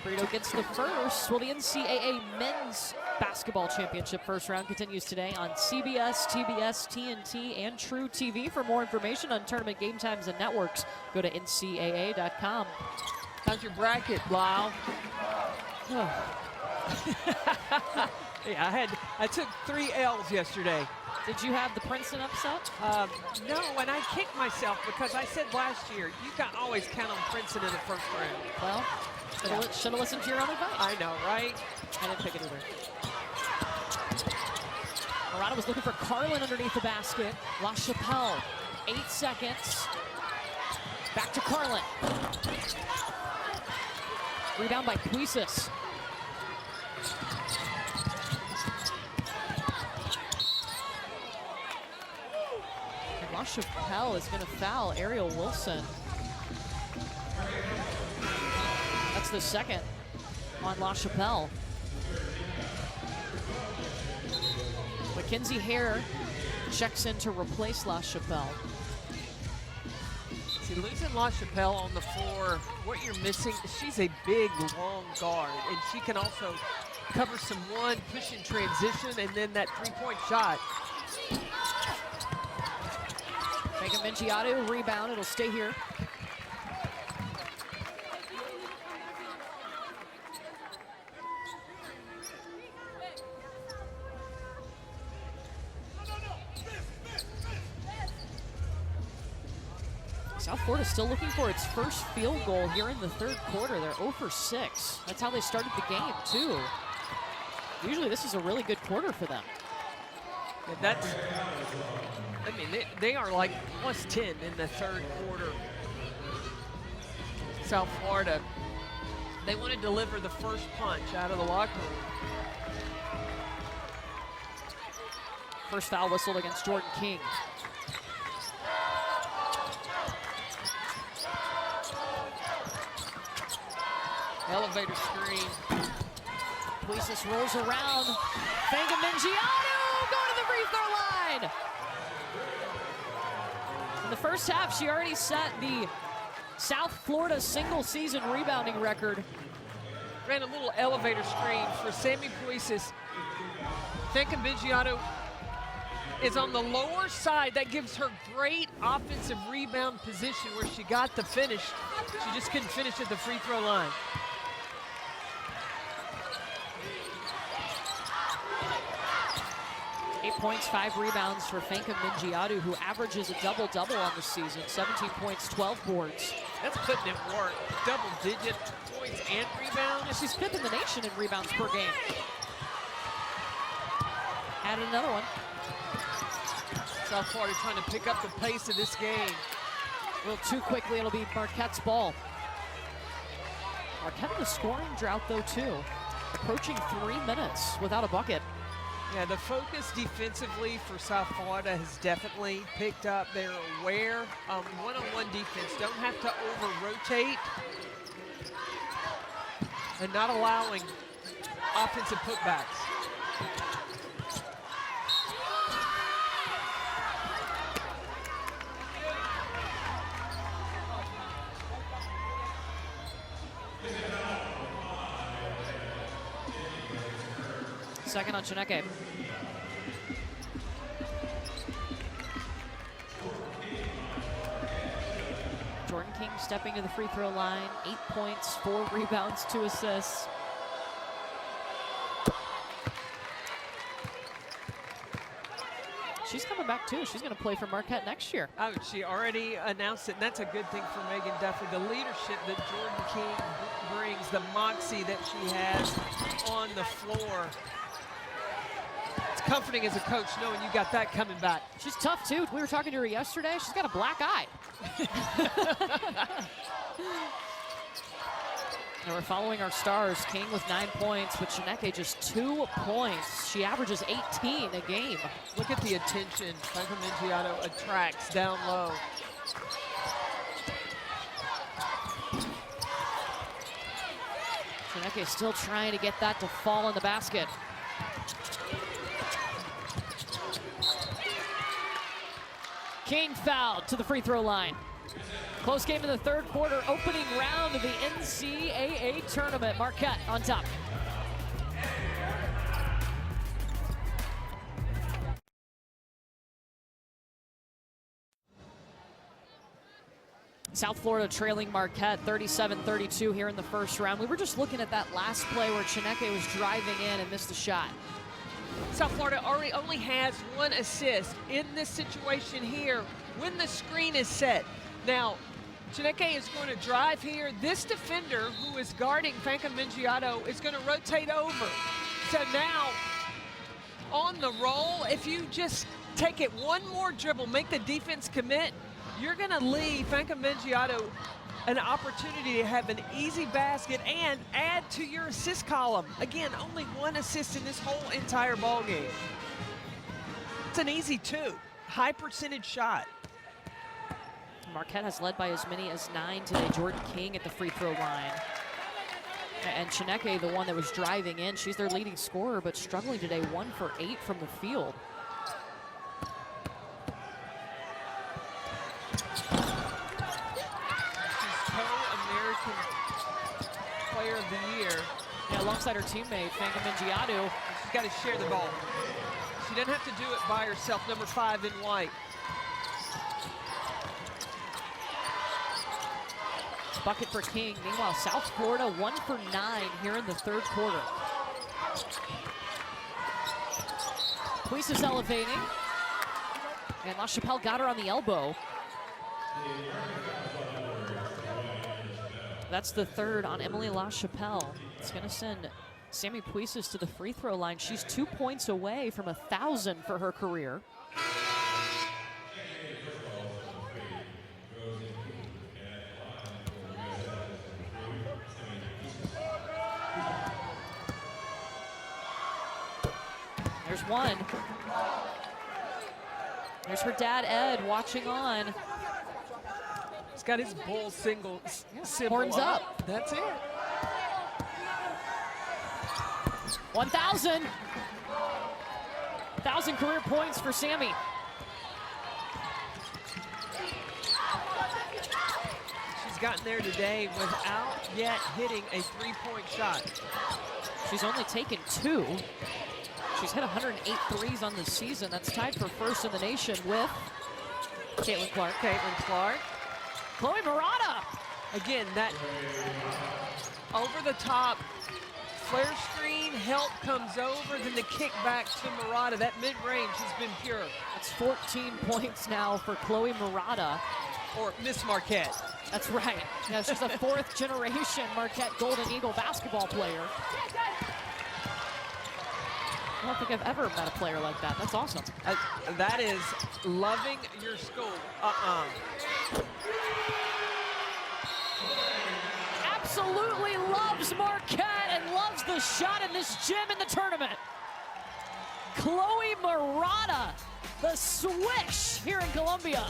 Brito gets the first. Well, the NCAA Men's Basketball Championship first round continues today on CBS, TBS, TNT, and True TV. For more information on tournament game times and networks, go to ncaa.com. How's your bracket, Lyle? Yeah, I took 3 L's yesterday. Did you have the Princeton upset? No, and I kicked myself because I said last year, you can always count on Princeton in the first round. Well, should have listened to your own advice. I know, right? I didn't pick it either. Murata was looking for Carlin underneath the basket. LaChapelle, 8 seconds. Back to Carlin. Rebound by Puisis. And LaChapelle is going to foul Ariel Wilson. That's the second on LaChapelle. Mackenzie Hare checks in to replace LaChapelle. See, losing LaChapelle on the floor, what you're missing, she's a big, long guard, and she can also cover some one, push in transition, and then that three-point shot. Megan Mingiato, rebound, it'll stay here. South Florida still looking for its first field goal here in the third quarter. They're 0 for 6. That's how they started the game, too. Usually this is a really good quarter for them. And that's, I mean, they are like plus 10 in the third quarter. South Florida, they want to deliver the first punch out of the locker room. First foul whistled against Jordan King. Elevator screen. Puisis rolls around. Fanga Mingiato going to the free throw line. In the first half, she already set the South Florida single season rebounding record ran a little elevator screen for Sammy Puisis. Fanka Vigiato is on the lower side. That gives her great offensive rebound position where she got the finish. She just couldn't finish at the free throw line. Eight points, 5 rebounds for Fanka Mingiadu, who averages a double-double on the season. 17 points, 12 boards. That's putting in work. Double-digit points and rebounds. Yeah, she's 5th in the nation in rebounds per game. Added another one. South Florida trying to pick up the pace of this game. A little too quickly, it'll be Marquette's ball. Marquette in a scoring drought, though, too. Approaching 3 minutes without a bucket. Yeah, the focus defensively for South Florida has definitely picked up. They're aware of one-on-one defense. Don't have to over-rotate. And not allowing offensive putbacks. Second on Chineke. Jordan King stepping to the free throw line. 8 points, 4 rebounds, 2 assists. She's coming back too. She's going to play for Marquette next year. Oh, she already announced it, and that's a good thing for Megan Duffy. The leadership that Jordan King brings, the moxie that she has on the floor. It's comforting as a coach knowing you got that coming back. She's tough too. We were talking to her yesterday. She's got a black eye. And we're following our stars. King with 9 points, but Chineke just 2 points. She averages 18 a game. Look at the attention Fanka Mingiadu attracts down low. Chineke still trying to get that to fall in the basket. King fouled to the free throw line. Close game in the third quarter, opening round of the NCAA tournament. Marquette on top. South Florida trailing Marquette 37-32 here in the first round. We were just looking at that last play where Chineke was driving in and missed a shot. South Florida only has 1 assist in this situation here when the screen is set. Now, Chineke is going to drive here. This defender who is guarding Fanka Mingiadu is going to rotate over. So now, on the roll, if you just take it one more dribble, make the defense commit, you're going to leave Fanka Mingiadu an opportunity to have an easy basket and add to your assist column. Again, only 1 assist in this whole entire ball game. It's an easy 2, high percentage shot. Marquette has led by as many as 9 today. Jordan King at the free throw line. And Chineke, the one that was driving in, she's their leading scorer, but struggling today, 1 for 8 from the field. Player of the year. Yeah, alongside her teammate, Fanka Mingiadu. She's got to share the ball. She doesn't have to do it by herself, number 5 in white. Bucket for King. Meanwhile, South Florida 1 for 9 here in the third quarter. Puisis elevating. And LaChapelle got her on the elbow. That's the third on Emily LaChapelle. It's going to send Sammy Puisis to the free throw line. She's 2 points away from 1,000 for her career. There's one. There's her dad, Ed, watching on. He's got his bull symbol Horns up. That's it. 1,000. 1,000 career points for Sammy. She's has gotten there today without yet hitting a three-point shot. She's only taken 2. She's hit 108 threes on the season. That's tied for first in the nation with Caitlin Clark. Chloe Murata. Again, that over-the-top flare screen, help comes over, then the kick back to Murata. That mid-range has been pure. That's 14 points now for Chloe Murata. Or Miss Marquette. That's right. Yeah, she's a 4th generation Marquette Golden Eagle basketball player. I don't think I've ever met a player like that. That's awesome. That is loving your school. Absolutely loves Marquette and loves the shot in this gym in the tournament. Chloe Murata, the swish here in Columbia.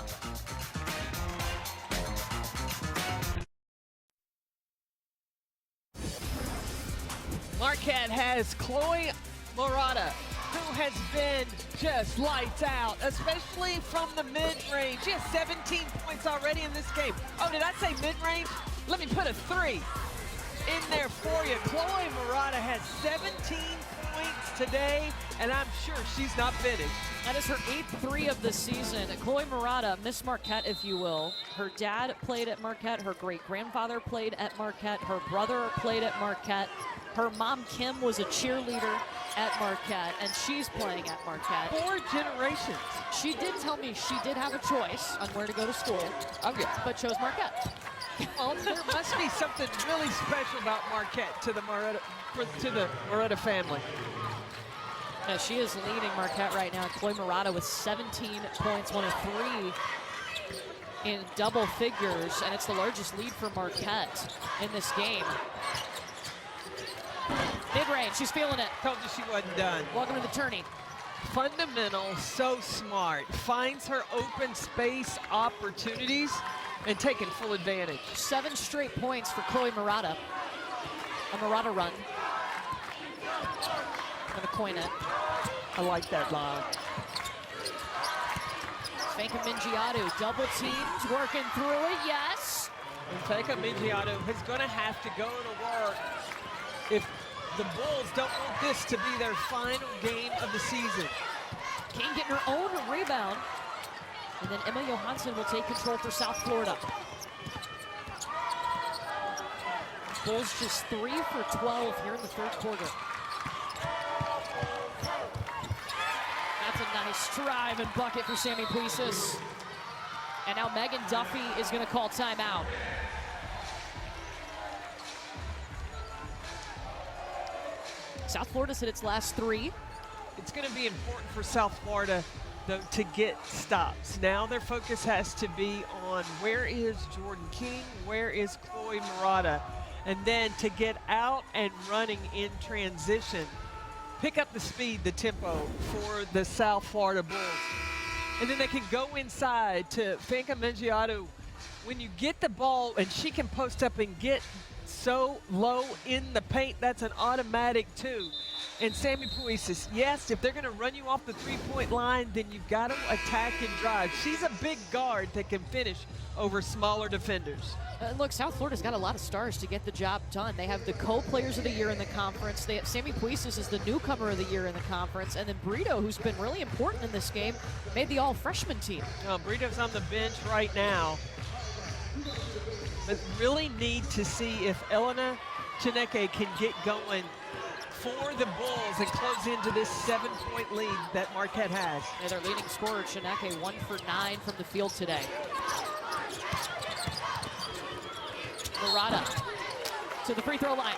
Marquette has Chloe Murata, who has been just lights out, especially from the mid-range. She has 17 points already in this game. Oh, did I say mid-range? Let me put a 3 in there for you. Chloe Murata has 17 points today, and I'm sure she's not finished. That is her 8th 3 of the season. Chloe Murata, Miss Marquette, if you will. Her dad played at Marquette. Her great-grandfather played at Marquette. Her brother played at Marquette. Her mom, Kim, was a cheerleader at Marquette, and she's playing at Marquette. 4 generations. She did tell me she did have a choice on where to go to school, but chose Marquette. Well, there must be something really special about Marquette to the Murata family. Yeah, she is leading Marquette right now. Chloe Murata with 17 points, 1 of 3 in double figures, and it's the largest lead for Marquette in this game. Mid-range, she's feeling it. Told you she wasn't done. Welcome to the tourney. Fundamental, so smart. Finds her open space opportunities and taking full advantage. 7 straight points for Chloe Murata. A Murata run. Gonna coin it. I like that line. Fanka Mingiadu, double teamed, working through it, yes. And Fanka Mingiadu is gonna have to go to work if the Bulls don't want this to be their final game of the season. King getting her own rebound. And then Emma Johansson will take control for South Florida. Bulls just 3 for 12 here in the 3rd quarter. That's a nice drive and bucket for Sammy Puisis. And now Megan Duffy is going to call timeout. South Florida's hit its last 3. It's going to be important for South Florida, though, to get stops. Now their focus has to be on where is Jordan King, where is Chloe Murata, and then to get out and running in transition. Pick up the speed, the tempo for the South Florida Bulls. And then they can go inside to Fanka Mingiadu. When you get the ball and she can post up and get so low in the paint, that's an automatic 2. And Sammy Puisis, yes, if they're going to run you off the 3-point line, then you've got to attack and drive. She's a big guard that can finish over smaller defenders. Look, South Florida's got a lot of stars to get the job done. They have the co-players of the year in the conference. They have Sammy Puisis is the newcomer of the year in the conference. And then Brito, who's been really important in this game, made the all-freshman team. Brito's on the bench right now. But really need to see if Elena Chineke can get going for the Bulls and close into this 7-point lead that Marquette has. And their leading scorer, Chineke, 1 for 9 from the field today. Murata to the free throw line.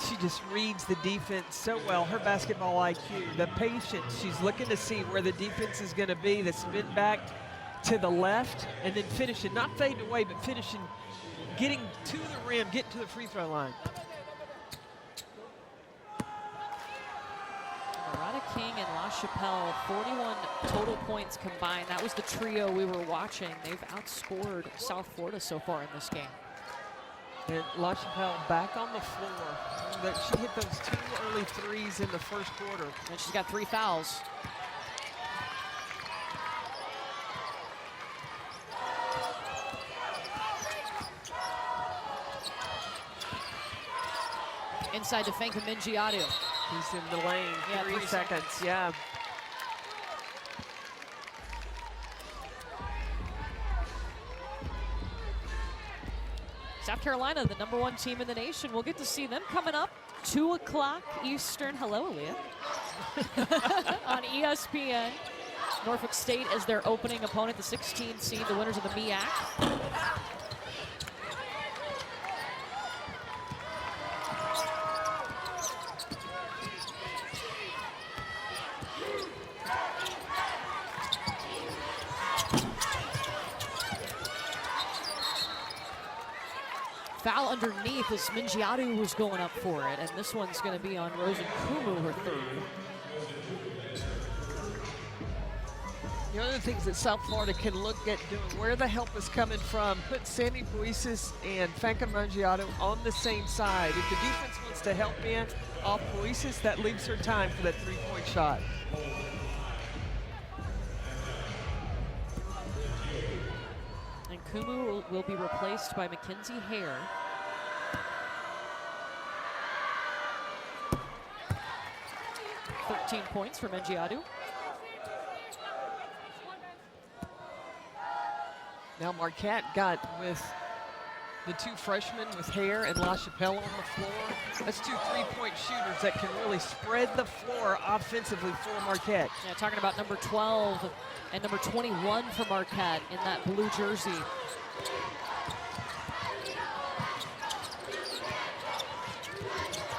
She just reads the defense so well. Her basketball IQ, the patience. She's looking to see where the defense is going to be. The spin back to the left and then finishing, not fading away, but finishing, getting to the rim, getting to the free throw line. Murata King and La Chapelle, 41 total points combined. That was the trio we were watching. They've outscored South Florida so far in this game. And La Chapelle back on the floor. She hit those 2 early threes in the 1st quarter. And she's got 3 fouls. Inside to Fanka Mingiadu. He's in the lane. Yeah, 3 3 seconds. Yeah. South Carolina, the #1 team in the nation. We'll get to see them coming up 2 o'clock Eastern. Hello, Aaliyah. On ESPN. Norfolk State as their opening opponent, the 16 seed, the winners of the MEAC. Foul underneath as Mingiadu was going up for it, and this one's going to be on Rosen Kumu, her third. The other things that South Florida can look at doing, where the help is coming from, put Sandy Puisis and Fanka Mingiadu on the same side. If the defense wants to help in off Puisis, that leaves her time for that 3-point shot. And Kumu will be replaced by Mackenzie Hare. (13 points for Mingiadu. Now Marquette got with the 2 freshmen with Hare and LaChapelle on the floor. That's 2 3-point shooters that can really spread the floor offensively for Marquette. Yeah, talking about number 12 and number 21 for Marquette in that blue jersey.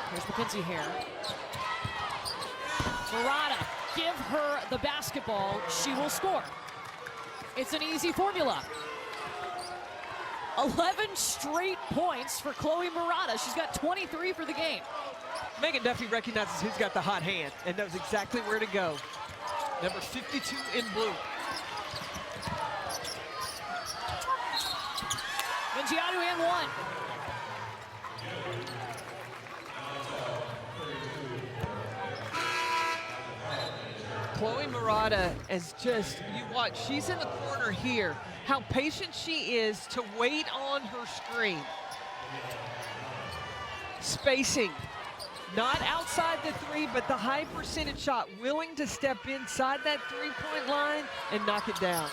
Here's Mackenzie Hare. Murata, give her the basketball, she will score. It's an easy formula. 11 straight points for Chloe Murata. She's got 23 for the game. Megan Duffy recognizes who's got the hot hand and knows exactly where to go. Number 52 in blue. Mingiadu and 1. Chloe Murata is just, you watch, she's in the corner here. How patient she is to wait on her screen. Spacing, not outside the 3, but the high percentage shot, willing to step inside that 3-point line and knock it down.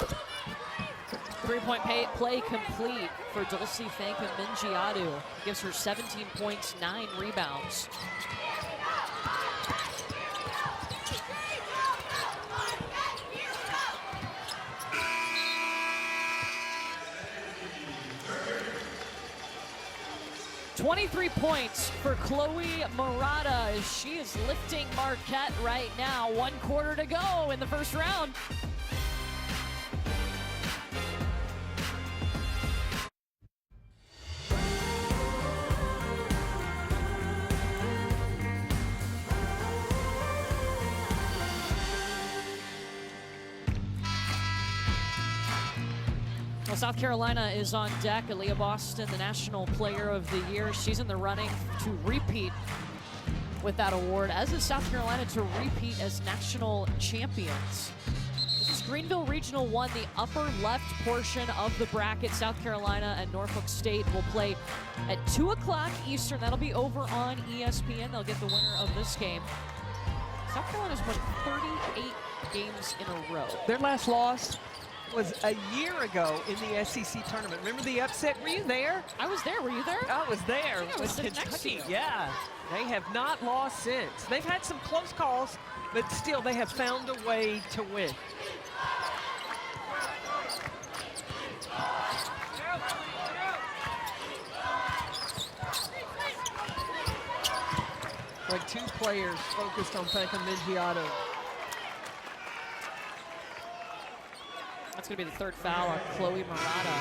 3-point play complete for Dulce Fanka Mingiadu. Gives her 17 points, 9 rebounds. .23 points for Chloe Murata as she is lifting Marquette right now. 1 quarter to go in the first round. Well, South Carolina is on deck. Aaliyah Boston, the National Player of the Year. She's in the running to repeat with that award, as is South Carolina to repeat as national champions. This is Greenville Regional 1, the upper left portion of the bracket. South Carolina and Norfolk State will play at 2 o'clock Eastern. That'll be over on ESPN. They'll get the winner of this game. South Carolina's won 38 games in a row. Their last loss was a year ago in the SEC tournament. Remember the upset? Were you there? I was there. Were you there? I was there. I was sitting next to you. Yeah. They have not lost since. They've had some close calls, but still they have found a way to win. Like 2 players focused on Fanka Mingiadu. That's going to be the 3rd foul on Chloe Murata.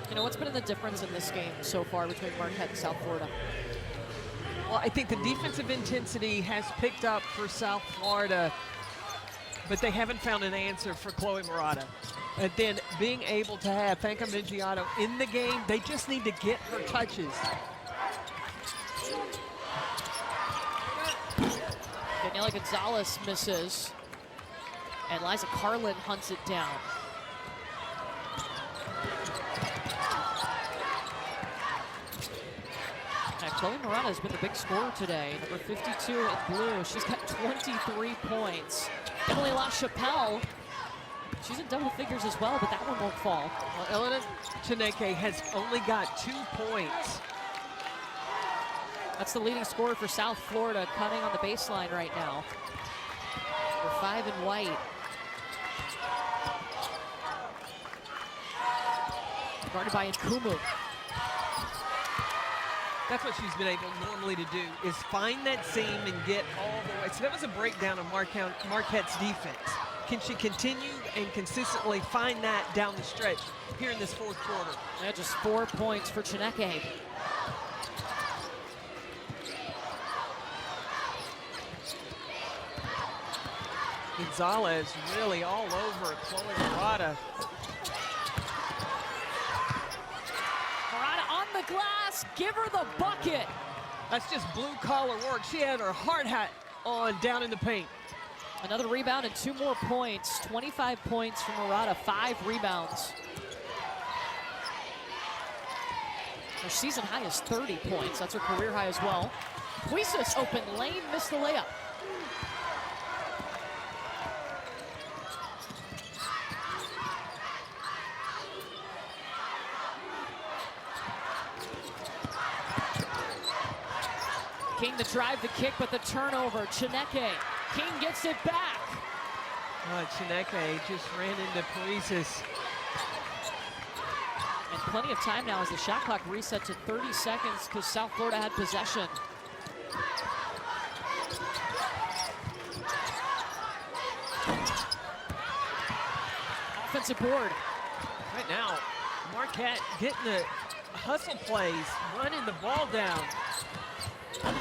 You know, what's been the difference in this game so far between Marquette and South Florida? Well, I think the defensive intensity has picked up for South Florida, but they haven't found an answer for Chloe Murata. And then being able to have Fanka Mingiadu in the game, they just need to get her touches. Daniela Gonzalez misses. And Liza Carlin hunts it down. Chloe Morata has been the big scorer today. Number 52 in blue. She's got 23 points. Emily LaChapelle, she's in double figures as well, but that one won't fall. Well, Elena Chineke has only got 2 points. That's the leading scorer for South Florida, cutting on the baseline right now. Number 5 in white. Guarded by Nkumu. That's what she's been able normally to do, is find that seam and get all the way. So that was a breakdown of Marquette's defense. Can she continue and consistently find that down the stretch here in this fourth quarter? Yeah, just 4 points for Chineke. Gonzalez really all over Chloe Morata. Morata on the glass, give her the bucket. That's just blue-collar work. She had her hard hat on down in the paint. Another rebound and 2 more points. 25 points from Morata, 5 rebounds. Her season high is 30 points. That's her career high as well. Puisis open lane, missed the layup. King to drive the kick, but the turnover. Chineke. King gets it back. Chineke just ran into Puisis. And plenty of time now as the shot clock resets to 30 seconds because South Florida had possession. Offensive board. Right now, Marquette getting the hustle plays, running the ball down. And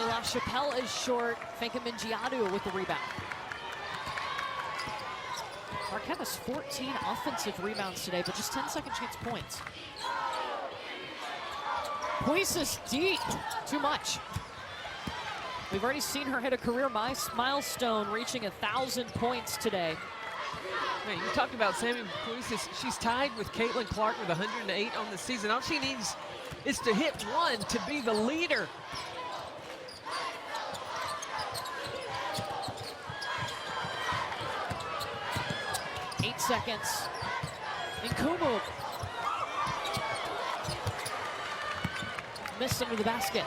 LaChapelle is short. Fanka Mingiadu with the rebound. Marquette has 14 offensive rebounds today, but just 10 second chance points. Puisis deep, too much. We've already seen her hit a career milestone, reaching 1,000 points today. Man, you talked about Sammy Puisis. She's tied with Caitlin Clark with 108 on the season. All she needs is to hit 1 to be the leader. Seconds. Nkumu. Missed under the basket.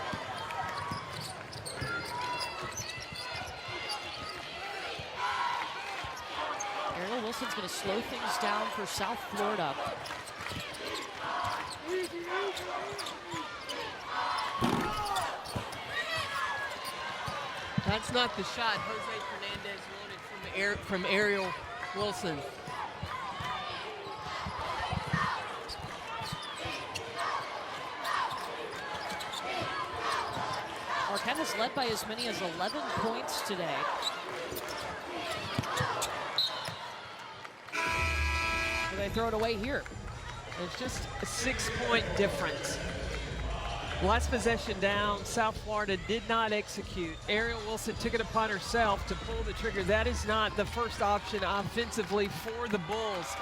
Ariel Wilson's going to slow things down for South Florida. That's not the shot Jose Fernandez wanted from Ariel Wilson. Marquette has led by as many as 11 points today. Do they throw it away here? It's just a 6-point difference. Last possession down, South Florida did not execute. Ariel Wilson took it upon herself to pull the trigger. That is not the first option offensively for the Bulls.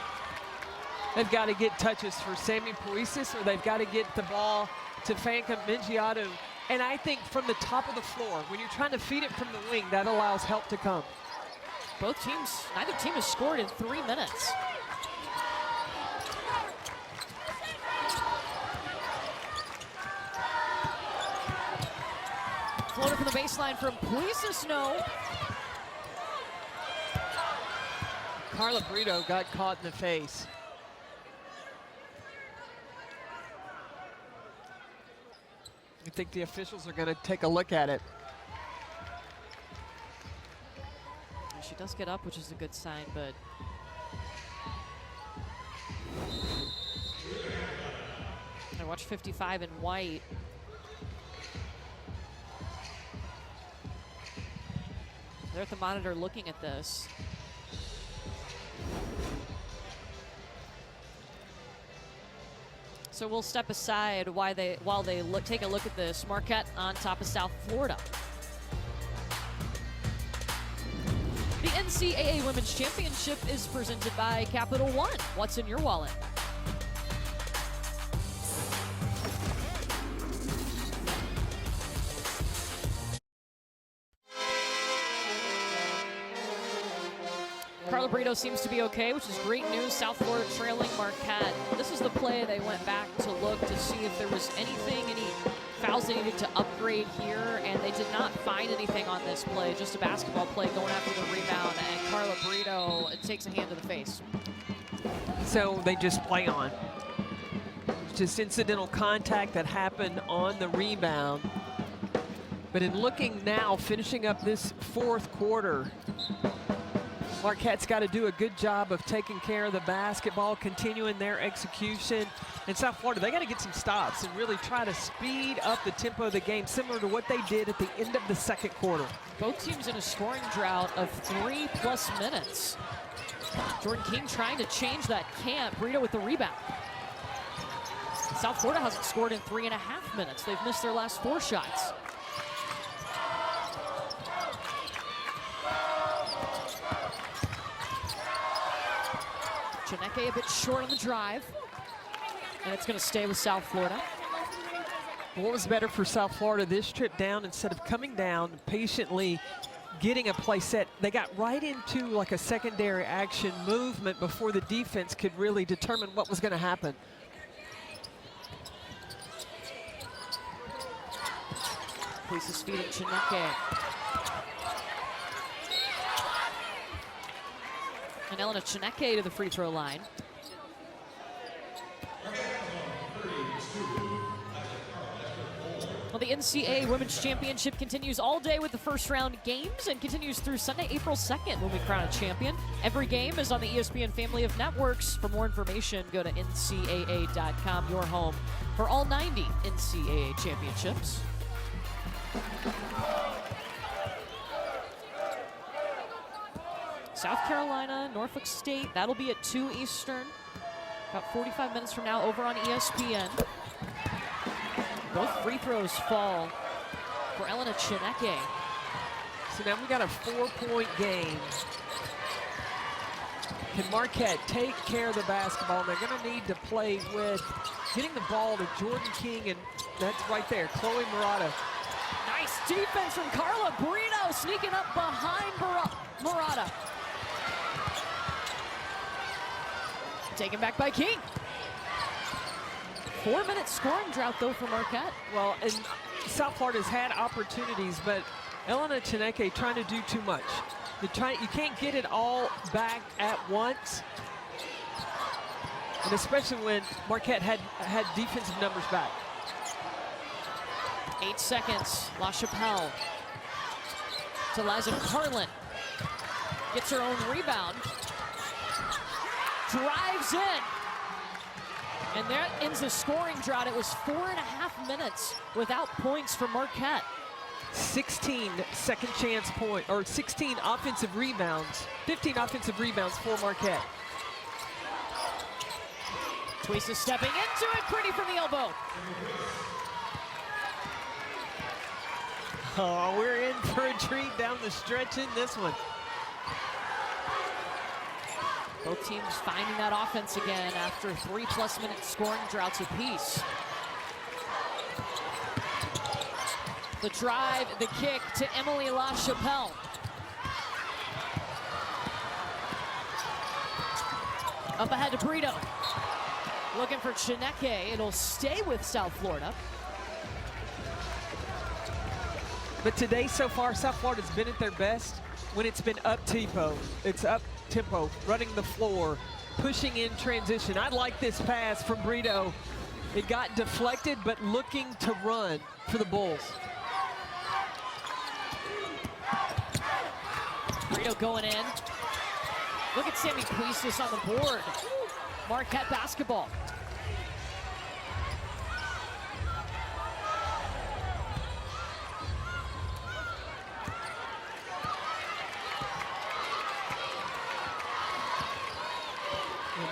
They've got to get touches for Sammy Puisis, or they've got to get the ball to Fanka Mingiadu. And I think from the top of the floor, when you're trying to feed it from the wing, that allows help to come. Both teams, neither team has scored in 3 minutes. Floater from the baseline from Puisis, no. Carla Brito got caught in the face. I think the officials are going to take a look at it. She does get up, which is a good sign, but I watch 55 in white. They're at the monitor looking at this. So we'll step aside while they take a look at this. Marquette on top of South Florida. The NCAA Women's Championship is presented by Capital One. What's in your wallet? Carla Brito seems to be okay, which is great news. South Florida trailing Marquette. This is the play they went back to look to see if there was anything, any fouls they needed to upgrade here, and they did not find anything on this play. Just a basketball play going after the rebound, and Carla Brito takes a hand to the face. So they just play on. Just incidental contact that happened on the rebound. But in looking now, finishing up this fourth quarter, Marquette's got to do a good job of taking care of the basketball, continuing their execution. And South Florida, they got to get some stops and really try to speed up the tempo of the game, similar to what they did at the end of the second quarter. Both teams in a scoring drought of 3+ minutes. Jordan King trying to change that camp. Brito with the rebound. South Florida hasn't scored in 3.5 minutes. They've missed their last 4 shots. Chineke a bit short on the drive. And it's going to stay with South Florida. What was better for South Florida this trip down? Instead of coming down patiently getting a play set, they got right into like a secondary action movement before the defense could really determine what was going to happen. Places feeding Chineke. And Elena Chineke to the free throw line. Well, the NCAA Women's Championship continues all day with the first round games and continues through Sunday, April 2nd when we crown a champion. Every game is on the ESPN family of networks. For more information, go to ncaa.com, your home for all 90 NCAA championships. South Carolina, Norfolk State, that'll be at 2 Eastern. About 45 minutes from now over on ESPN. Both free throws fall for Elena Chineke. So now we got a 4-point game. Can Marquette take care of the basketball? And they're going to need to play with getting the ball to Jordan King, and that's right there, Chloe Murata. Nice defense from Carla Brito, sneaking up behind Murata. Taken back by King. 4-minute scoring drought, though, for Marquette. Well, and South Florida's had opportunities, but Elena Chineke trying to do too much. You can't get it all back at once, and especially when Marquette had defensive numbers back. 8 seconds. La Chapelle to Liza Carlin. Gets her own rebound. Drives in. And that ends the scoring drought. It was 4.5 minutes without points for Marquette. 16 second chance point, or 16 offensive rebounds, 15 offensive rebounds for Marquette. Twisa stepping into it, pretty from the elbow. Oh, we're in for a treat down the stretch in this one. Both teams finding that offense again after 3+ minute scoring droughts apiece. The drive, the kick to Emily La Chapelle. Up ahead to Brito. Looking for Chineke. It'll stay with South Florida. But today so far, South Florida's been at their best when it's been up tempo. It's up tempo, running the floor, pushing in transition. I like this pass from Brito. It got deflected, but looking to run for the Bulls. Brito going in. Look at Sammy Puistis on the board. Marquette basketball.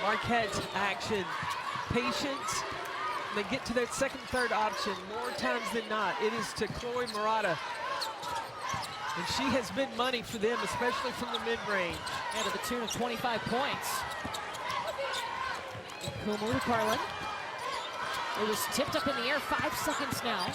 Marquette's action, patience. They get to that second, third option more times than not. It is to Chloe Murata. And she has been money for them, especially from the mid-range. And to the tune of 25 points. Kumu to Carlin. It was tipped up in the air, 5 seconds now.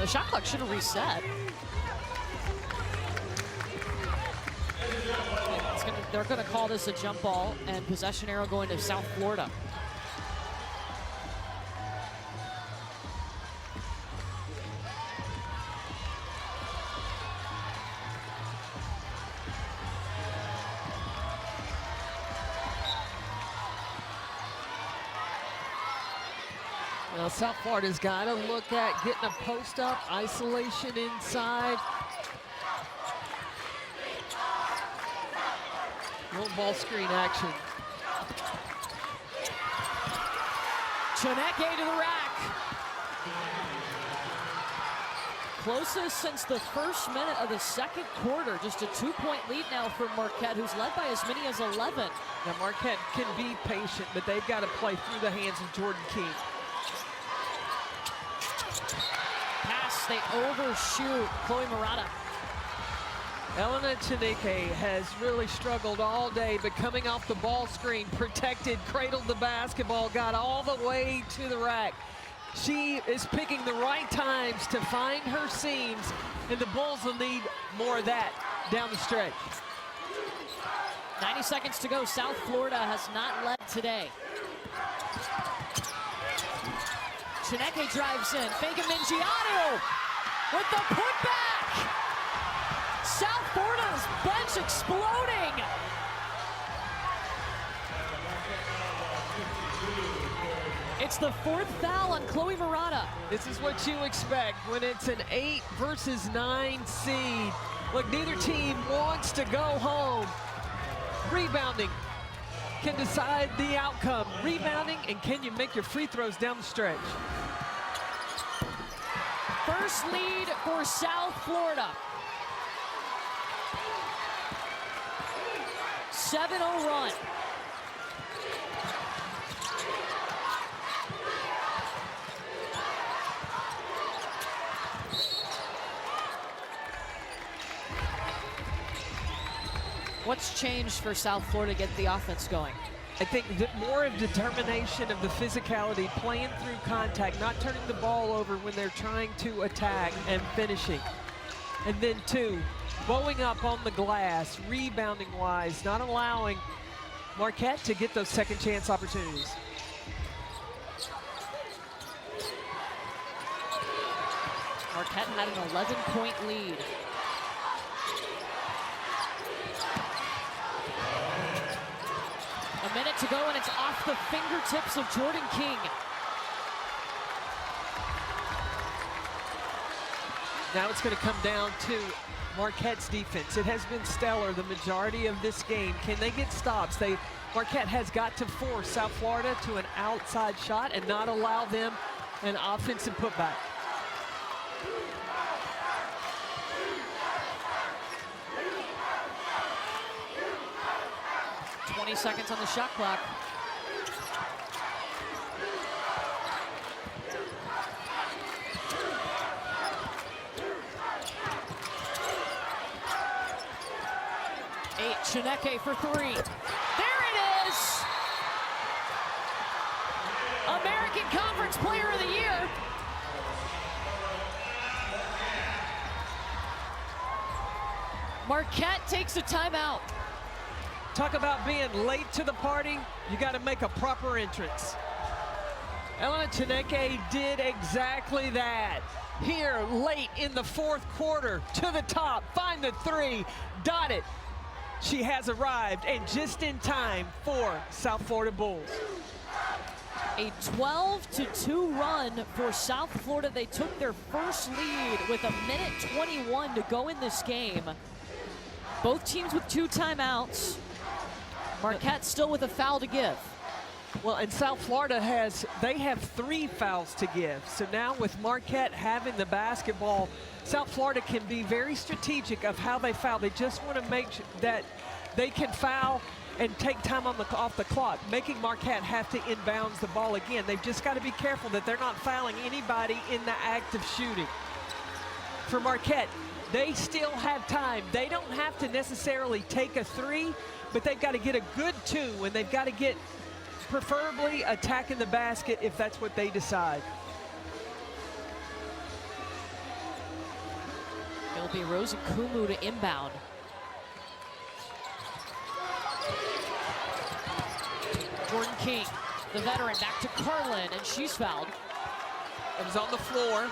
The shot clock should have reset. They're going to call this a jump ball, and possession arrow going to South Florida. Well, South Florida's got to look at getting a post-up, isolation inside. Little ball screen action. Chineke to the rack. Closest since the first minute of the second quarter. Just a 2-point lead now for Marquette, who's led by as many as 11. Now, Marquette can be patient, but they've got to play through the hands of Jordan King. Pass, they overshoot. Chloe Murata. Elena Chineke has really struggled all day, but coming off the ball screen, protected, cradled the basketball, got all the way to the rack. She is picking the right times to find her seams, and the Bulls will need more of that down the stretch. 90 seconds to go. South Florida has not led today. Chineke drives in. Fega Mingiano with the putback. South Florida's bench exploding. It's the 4th foul on Chloe Murata. This is what you expect when it's an 8 versus 9 seed. Look, neither team wants to go home. Rebounding can decide the outcome. Rebounding, and can you make your free throws down the stretch? First lead for South Florida. 7-0 run. What's changed for South Florida to get the offense going? I think that more of determination of the physicality, playing through contact, not turning the ball over when they're trying to attack and finishing. And then 2, bowing up on the glass, rebounding wise, not allowing Marquette to get those second chance opportunities. Marquette had an 11-point lead. A minute to go, and it's off the fingertips of Jordan King. Now it's going to come down to Marquette's defense. It has been stellar the majority of this game. Can they get stops? Marquette has got to force South Florida to an outside shot and not allow them an offensive putback. Seconds on the shot clock. Chineke for 3. There it is! American Conference Player of the Year. Marquette takes a timeout. Talk about being late to the party. You got to make a proper entrance. Elena Chineke did exactly that. Here, late in the 4th quarter, to the top, find the 3, dot it. She has arrived, and just in time for South Florida Bulls. A 12-2 run for South Florida. They took their first lead with 1:21 to go in this game. Both teams with 2 timeouts. Marquette still with a foul to give. Well, and South Florida they have 3 fouls to give. So now with Marquette having the basketball, South Florida can be very strategic of how they foul. They just want to make sure that they can foul and take time off the clock, making Marquette have to inbounds the ball again. They've just got to be careful that they're not fouling anybody in the act of shooting. For Marquette, they still have time. They don't have to necessarily take a 3, but they've got to get a good 2, and they've got to get preferably attacking the basket if that's what they decide. It'll be Rosie Kumu to inbound. Jordan King, the veteran, back to Carlin, and she's fouled. It was on the floor.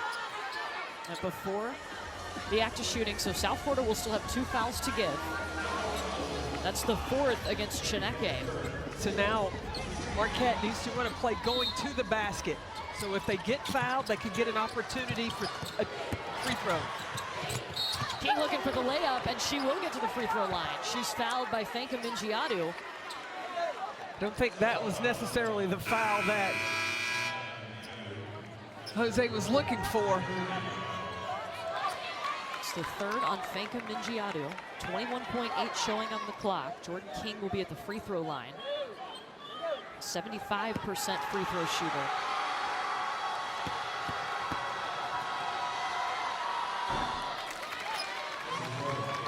And before the act of shooting, so South Florida will still have 2 fouls to give. That's the 4th against Chineke. So now Marquette needs to run a play going to the basket. So if they get fouled, they could get an opportunity for a free throw. King looking for the layup, and she will get to the free throw line. She's fouled by Fanka Mingiadu. Don't think that was necessarily the foul that Jose was looking for. It's the 3rd on Fanka Mingiadu. 21.8 showing on the clock. Jordan King will be at the free throw line. 75% free throw shooter.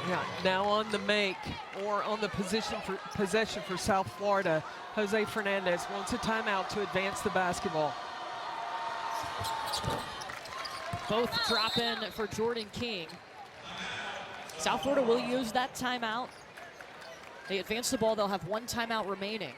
Yeah, now on the make or on the possession for South Florida, Jose Fernandez wants a timeout to advance the basketball. Both drop in for Jordan King. South Florida will use that timeout. They advance the ball, they'll have 1 timeout remaining.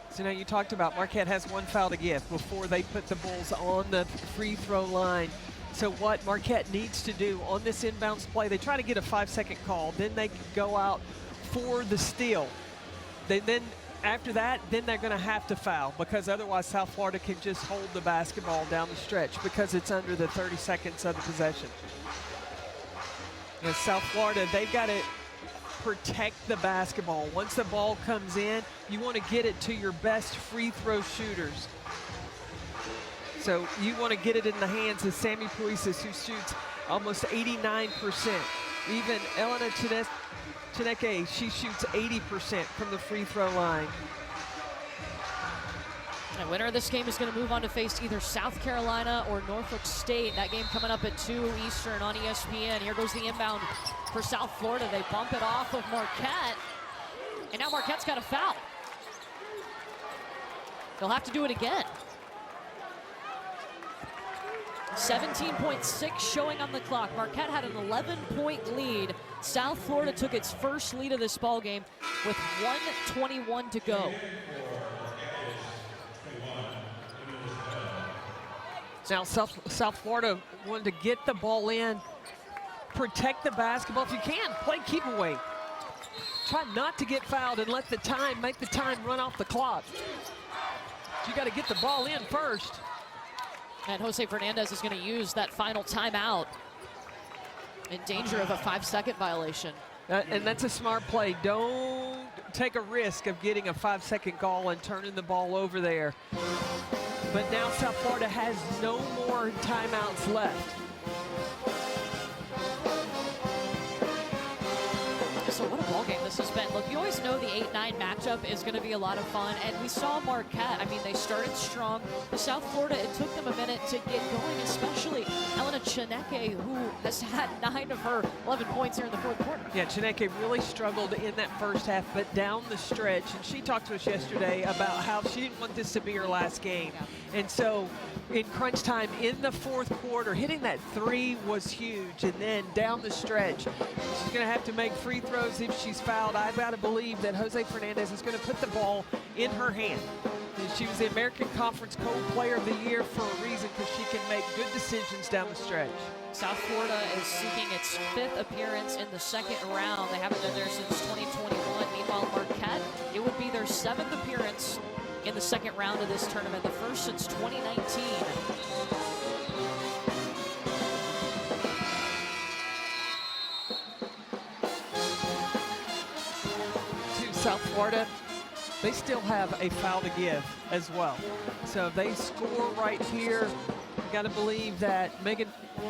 So now you talked about Marquette has 1 foul to give before they put the Bulls on the free throw line. So what Marquette needs to do on this inbounds play, they try to get a 5-second call, then they can go out for the steal. Then after that, then they're going to have to foul, because otherwise South Florida can just hold the basketball down the stretch because it's under the 30 seconds of the possession. And South Florida, they've got to protect the basketball. Once the ball comes in, you want to get it to your best free throw shooters. So you want to get it in the hands of Sammy Puisis, who shoots almost 89%. Even Elena Chineke, she shoots 80% from the free throw line. The winner of this game is going to move on to face either South Carolina or Norfolk State. That game coming up at 2 Eastern on ESPN. Here goes the inbound for South Florida. They bump it off of Marquette. And now Marquette's got a foul. They'll have to do it again. 17.6 showing on the clock. Marquette had an 11-point lead. South Florida took its first lead of this ball game with 1:21 to go. Now South Florida wanted to get the ball in, protect the basketball. If you can, play keep away. Try not to get fouled and make the time run off the clock. You got to get the ball in first. And Jose Fernandez is going to use that final timeout in danger of a 5-second violation. And that's a smart play. Don't take a risk of getting a 5-second call and turning the ball over there. But now South Florida has no more timeouts left. So what a ball game this has been. Look, you always know the 8-9 matchup is going to be a lot of fun, and we saw Marquette. I mean, they started strong. The South Florida, it took them a minute to get going, especially Elena Chineke, who has had 9 of her 11 points here in the 4th quarter. Yeah, Chineke really struggled in that first half, but down the stretch, and she talked to us yesterday about how she didn't want this to be her last game. Yeah. And so in crunch time in the 4th quarter, hitting that 3 was huge, and then down the stretch, she's going to have to make free throws if she's fouled. I've got to believe that Jose Fernandez is going to put the ball in her hand. And she was the American Conference Co-Player of the Year for a reason, because she can make good decisions down the stretch. South Florida is seeking its 5th appearance in the 2nd round. They haven't been there since 2021. Meanwhile, Marquette, it would be their 7th appearance in the 2nd round of this tournament, the first since 2019. South Florida, they still have a foul to give as well. So if they score right here, you got to believe that Megan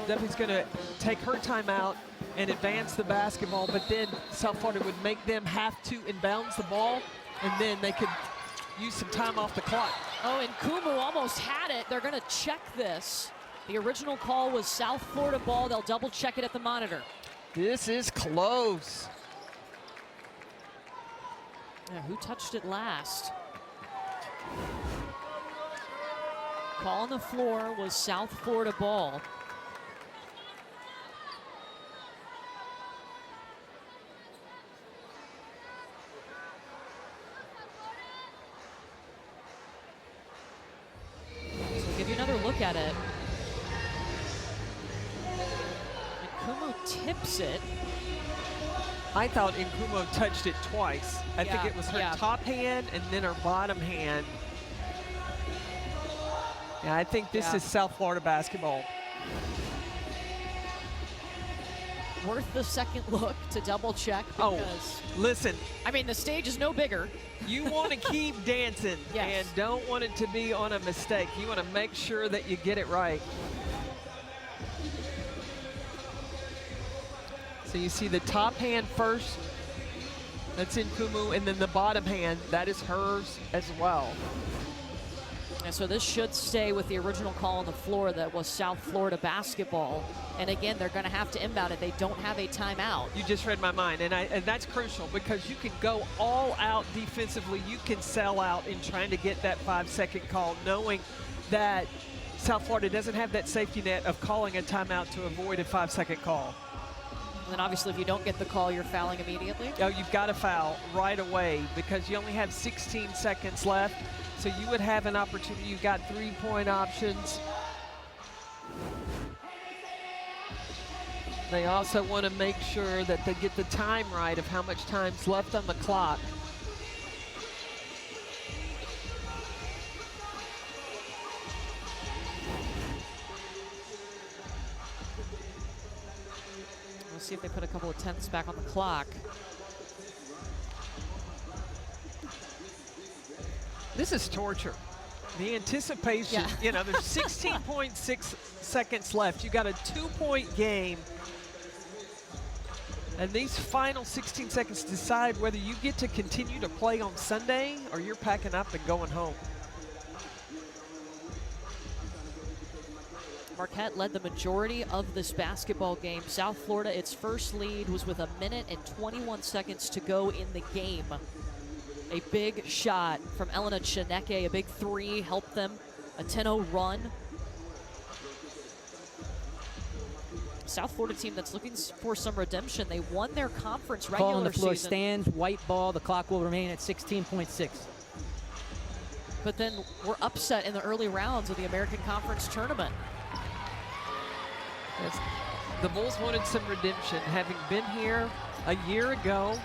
Duffy's going to take her timeout and advance the basketball, but then South Florida would make them have to inbounds the ball, and then they could use some time off the clock. Oh, and Kumu almost had it. They're going to check this. The original call was South Florida ball. They'll double check it at the monitor. This is close. Yeah, who touched it last? Call on the floor was South Florida ball. at it. And Kumu tips it. I thought Nkumo touched it twice. I think it was her top hand and then her bottom hand. Yeah, I think this is South Florida basketball. Worth the second look to double check because, listen. I mean, the stage is no bigger. You want to keep dancing and don't want it to be on a mistake. You want to make sure that you get it right. So you see the top hand first, that's Nkumu, and then the bottom hand, that is hers as well. And so this should stay with the original call on the floor that was South Florida basketball. And again, they're going to have to inbound it. They don't have a timeout. You just read my mind, and that's crucial because you can go all out defensively. You can sell out in trying to get that 5-second call, knowing that South Florida doesn't have that safety net of calling a timeout to avoid a 5-second call. And then obviously if you don't get the call, you're fouling immediately. Oh, you've got to foul right away because you only have 16 seconds left. So you would have an opportunity. You've got 3-point options. They also want to make sure that they get the time right of how much time's left on the clock. We'll see if they put a couple of tenths back on the clock. This is torture. The anticipation, you know, there's 16.6 seconds left. You got a 2-point game. And these final 16 seconds decide whether you get to continue to play on Sunday or you're packing up and going home. Marquette led the majority of this basketball game. South Florida, its first lead was with 1 minute and 21 seconds to go in the game. A big shot from Elena Chineke, a big three, helped them. A 10-0 run. South Florida team that's looking for some redemption. They won their conference regular Ball on the floor season. stands, white ball. The clock will remain at 16.6. But then we're upset in the early rounds of the American Conference tournament. Yes. The Bulls wanted some redemption, having been here a year ago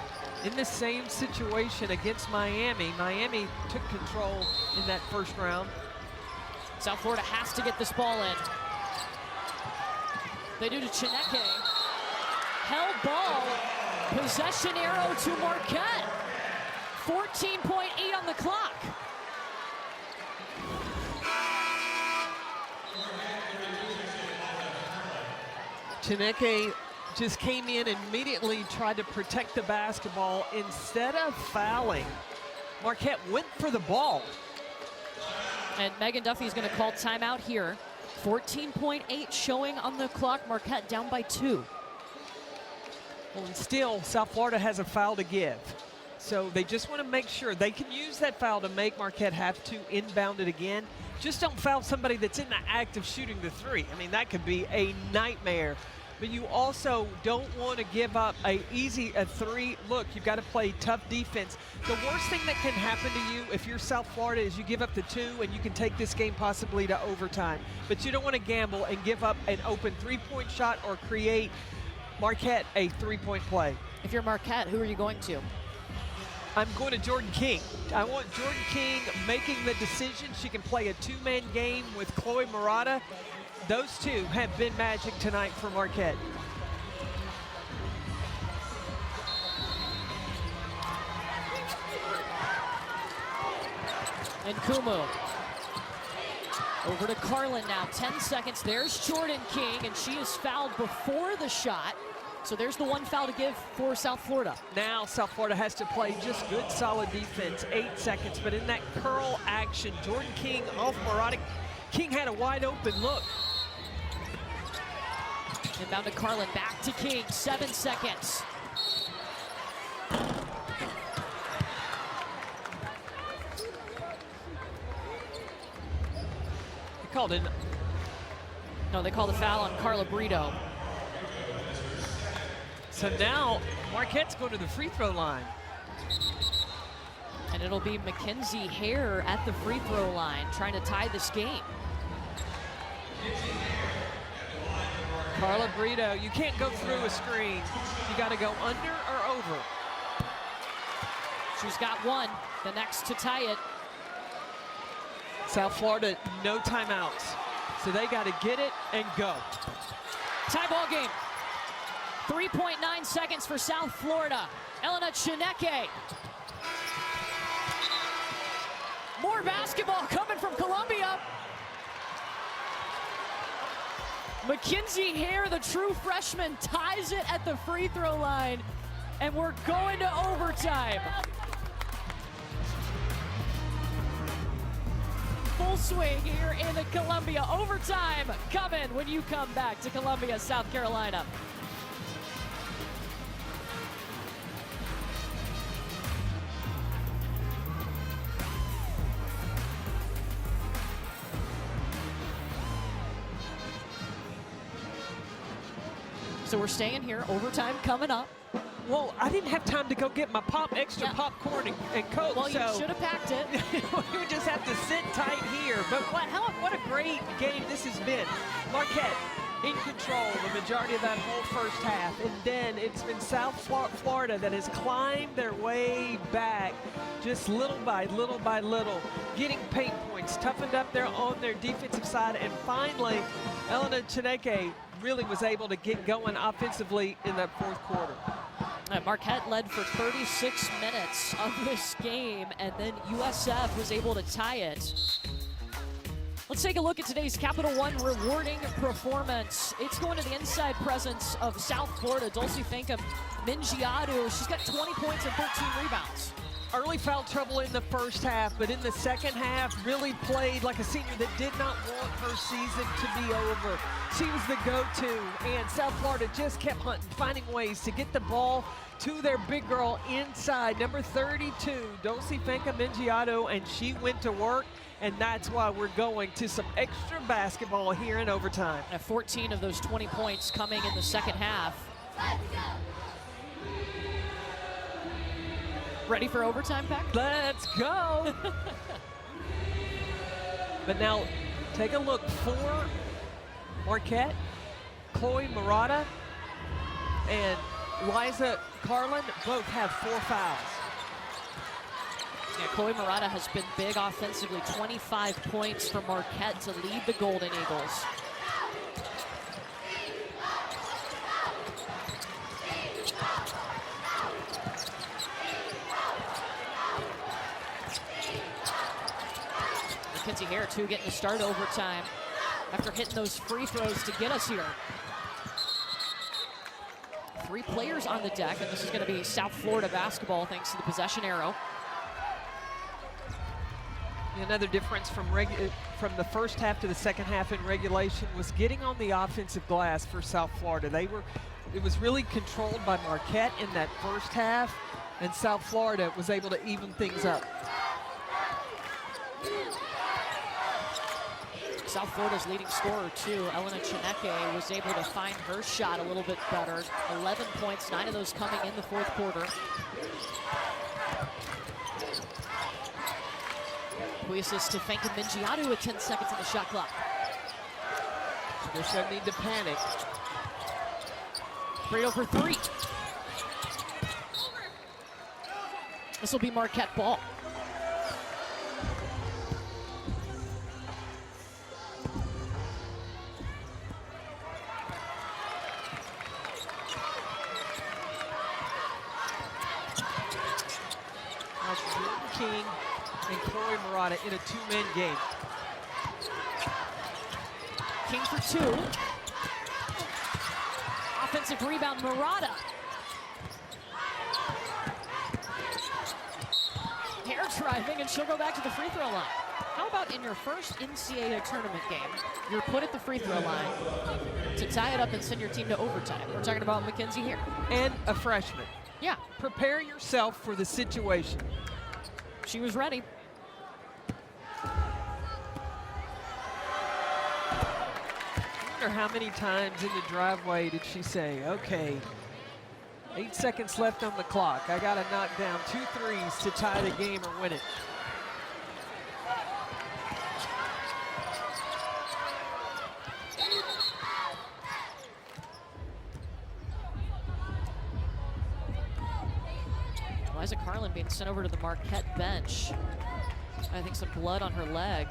in the same situation against Miami. Miami took control in that first round. South Florida has to get this ball in. They do to Chineke. Held ball. Possession arrow to Marquette. 14.8 on the clock. Chineke just came in and immediately tried to protect the basketball instead of fouling. Marquette went for the ball. And Megan Duffy's going to call timeout here. 14.8 showing on the clock. Marquette down by 2. Well, and still, South Florida has a foul to give. So they just want to make sure they can use that foul to make Marquette have to inbound it again. Just don't foul somebody that's in the act of shooting the three. I mean, that could be a nightmare. But you also don't want to give up a three. Look, you've got to play tough defense. The worst thing that can happen to you if you're South Florida is you give up the 2 and you can take this game possibly to overtime. But you don't want to gamble and give up an open 3-point shot or create Marquette a 3-point play. If you're Marquette, who are you going to? I'm going to Jordan King. I want Jordan King making the decision. She can play a 2-man game with Chloe Murata. Those two have been magic tonight for Marquette. And Kumu. Over to Carlin now. 10 seconds. There's Jordan King, and she is fouled before the shot. So there's the 1 foul to give for South Florida. Now South Florida has to play just good, solid defense. 8 seconds, but in that curl action, Jordan King off Murata. King had a wide open look. Inbound to Carlin, back to King, 7 seconds. They called it. No, they called a foul on Carla Brito. So now Marquette's going to the free throw line. And it'll be Mackenzie Hare at the free throw line, trying to tie this game. Carla Brito, you can't go through a screen. You got to go under or over. She's got one, the next to tie it. South Florida, no timeouts. So they got to get it and go. Tie ball game. 3.9 seconds for South Florida. Elena Chineke. More basketball coming from Columbia. Mackenzie Hare, the true freshman, ties it at the free throw line. And we're going to overtime. Full swing here in the Columbia. Overtime coming when you come back to Columbia, South Carolina. So we're staying here, overtime coming up. Well, I didn't have time to go get my extra popcorn and Coke. Well, you so should have packed it. we would just have to sit tight here. But what a great game this has been. Marquette in control the majority of that whole first half. And then it's been South Florida that has climbed their way back just little by little, getting paint points, toughened up on their defensive side. And finally, Elena Chineke really was able to get going offensively in that fourth quarter. Marquette led for 36 minutes of this game, and then USF was able to tie it. Let's take a look at today's Capital One rewarding performance. It's going to the inside presence of South Florida, Dulcie Mingiadu. She's got 20 points and 13 rebounds. Early foul trouble in the first half, but in the second half really played like a senior that did not want her season to be over. She was the go-to, and South Florida just kept hunting, finding ways to get the ball to their big girl inside, number 32, Dulcie Mingiadu, and she went to work, and that's why we're going to some extra basketball here in overtime. 14 of those 20 points coming in the second half. Ready for overtime, Peck? Let's go. But now take a look for Marquette, Chloe Murata and Liza Carlin both have 4 fouls. Yeah, Chloe Murata has been big offensively, 25 points for Marquette to lead the Golden Eagles. Mackenzie Hare, too, getting to start overtime after hitting those free throws to get us here. 3 players on the deck, and this is going to be South Florida basketball thanks to the possession arrow. Another difference from the first half to the second half in regulation was getting on the offensive glass for South Florida. It was really controlled by Marquette in that first half, and South Florida was able to even things up. South Florida's leading scorer, too, Elena Chineke, was able to find her shot a little bit better. 11 points, 9 of those coming in the fourth quarter. We assist to Mingiadu with 10 seconds on the shot clock. So there's no need to panic. Brito for 3. This will be Marquette ball. King and Chloe Murata in a 2-man game. King for 2. Offensive rebound, Murata. Hare driving, and she'll go back to the free throw line. How about in your first NCAA tournament game, you're put at the free throw line to tie it up and send your team to overtime? We're talking about Mackenzie Hare. And a freshman. Yeah. Prepare yourself for the situation. She was ready. I wonder how many times in the driveway did she say, okay, 8 seconds left on the clock. I got to knock down 2 threes to tie the game or win it. Liza Carlin being sent over to the Marquette bench. I think some blood on her leg.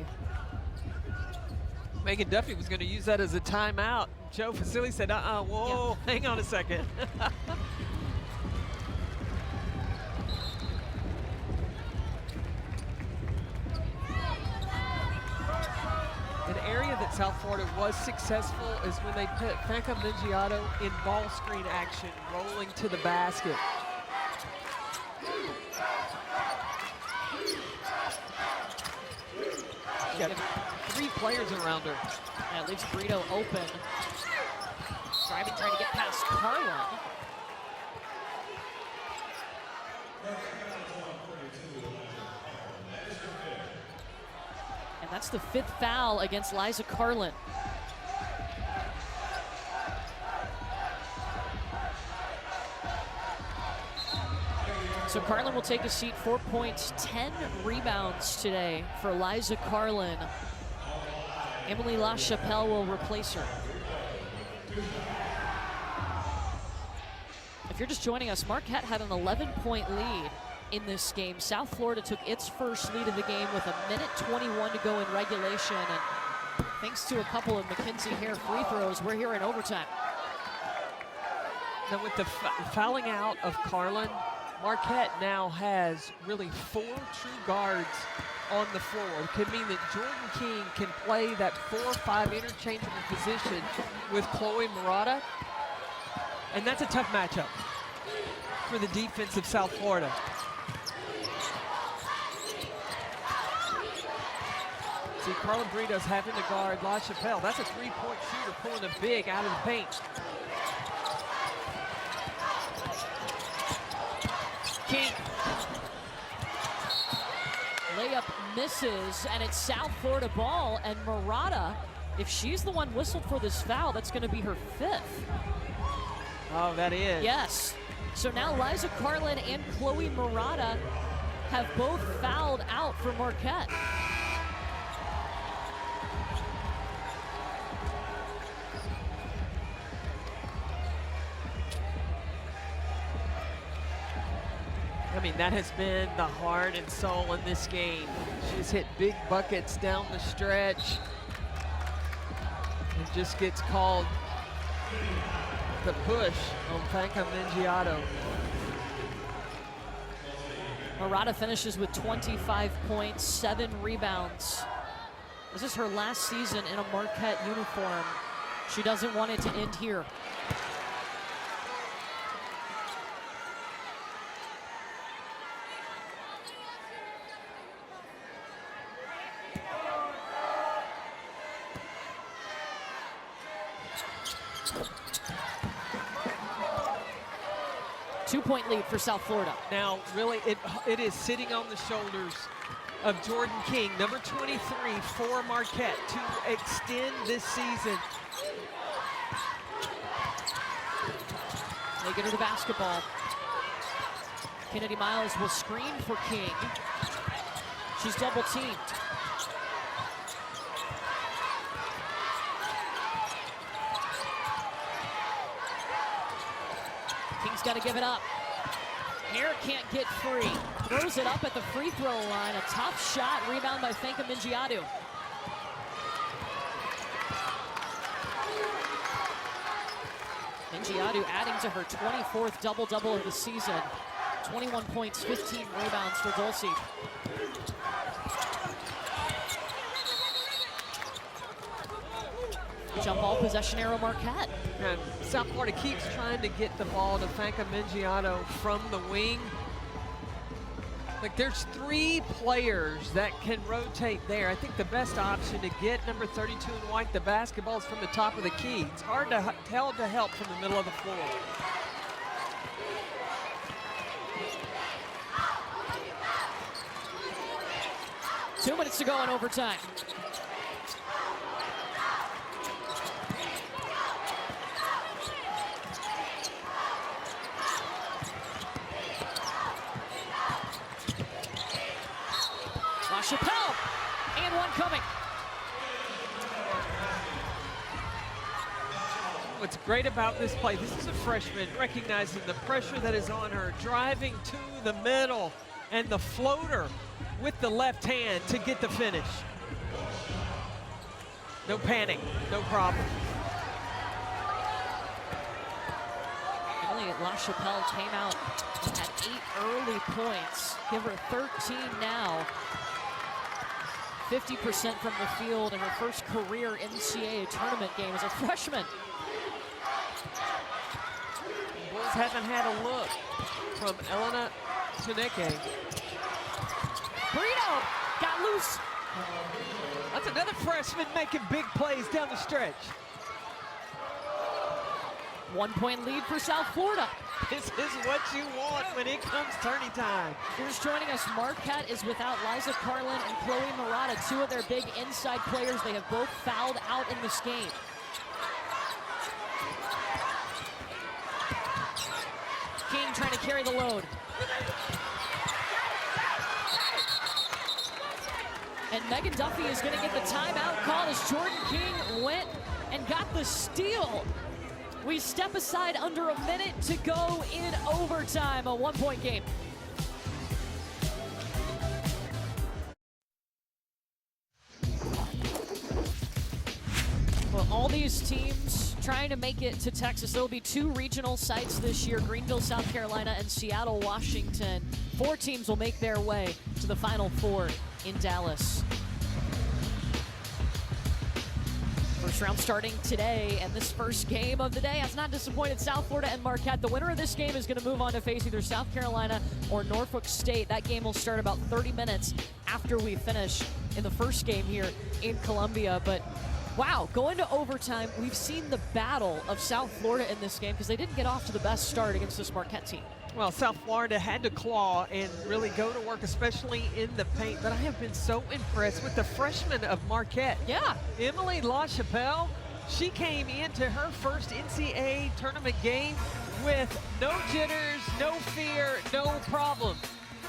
Megan Duffy was going to use that as a timeout. Joe Facili said, whoa, hang on a second. An area that South Florida was successful is when they put Fanka Mingiato in ball screen action, rolling to the basket. She's got 3 players around her. That leaves Brito open. Driving, trying to get past Carlin. And that's the 5th foul against Liza Carlin. So Carlin will take a seat, 4 points, 10 rebounds today for Liza Carlin. Emily LaChapelle will replace her. If you're just joining us, Marquette had an 11-point lead in this game. South Florida took its first lead of the game with 1:21 to go in regulation. And thanks to a couple of Mackenzie Hare free throws, we're here in overtime. Now with the fouling out of Carlin, Marquette now has really 4 true guards on the floor. It could mean that Jordan King can play that 4-5 interchangeable position with Chloe Murata. And that's a tough matchup for the defense of South Florida. See, Carlin Brito's having to guard LaChapelle. That's a 3-point shooter pulling a big out of the paint. King. Layup misses, and it's South Florida ball, and Murata, if she's the one whistled for this foul, that's going to be her 5th. Oh, that is. Yes. So now Liza Carlin and Chloe Murata have both fouled out for Marquette. I mean, that has been the heart and soul in this game. She's hit big buckets down the stretch and just gets called the push on Fanka Mingiato. Murata finishes with 25 points, 7 rebounds. This is her last season in a Marquette uniform. She doesn't want it to end here. Two-point lead for South Florida. Now, really, it is sitting on the shoulders of Jordan King, number 23 for Marquette, to extend this season. They get her the basketball. Kennedy Miles will screen for King. She's double teamed. King's got to give it up. Hare can't get free. Throws it up at the free throw line. A tough shot. Rebound by Fanka Mingiato. Mingiato adding to her 24th double-double of the season. 21 points, 15 rebounds for Dulce. Jump ball possession arrow Marquette. And South Florida keeps trying to get the ball to Fanka Mingiato from the wing. Like, there's 3 players that can rotate there. I think the best option to get number 32 in white the basketball is from the top of the key. It's hard to tell to help from the middle of the floor. Two minutes to go in overtime. LaChapelle, and one coming. what's great about this play, this is a freshman recognizing the pressure that is on her, driving to the middle, and the floater with the left hand to get the finish. No panic, no problem. Emily LaChapelle came out and had 8 early points. Give her 13 now. 50% from the field in her first career NCAA tournament game as a freshman. Bulls haven't had a look from Elena Chineke. Brito got loose. That's another freshman making big plays down the stretch. 1-point lead for South Florida. This is what you want when it comes tourney time. Here's joining us, Marquette is without Liza Carlin and Chloe Murata, 2 of their big inside players. They have both fouled out in this game. King trying to carry the load. And Megan Duffy is going to get the timeout called as Jordan King went and got the steal. We step aside under a minute to go in overtime, a 1-point game. Well, all these teams trying to make it to Texas. There will be 2 regional sites this year, Greenville, South Carolina, and Seattle, Washington. 4 teams will make their way to the Final Four in Dallas. First round starting today, and this first game of the day has not disappointed South Florida and Marquette. The winner of this game is going to move on to face either South Carolina or Norfolk State. That game will start about 30 minutes after we finish in the first game here in Columbia. But wow, going to overtime, we've seen the battle of South Florida in this game because they didn't get off to the best start against this Marquette team. Well, South Florida had to claw and really go to work, especially in the paint. But I have been so impressed with the freshman of Marquette. Yeah. Emily LaChapelle, she came into her first NCAA tournament game with no jitters, no fear, no problem.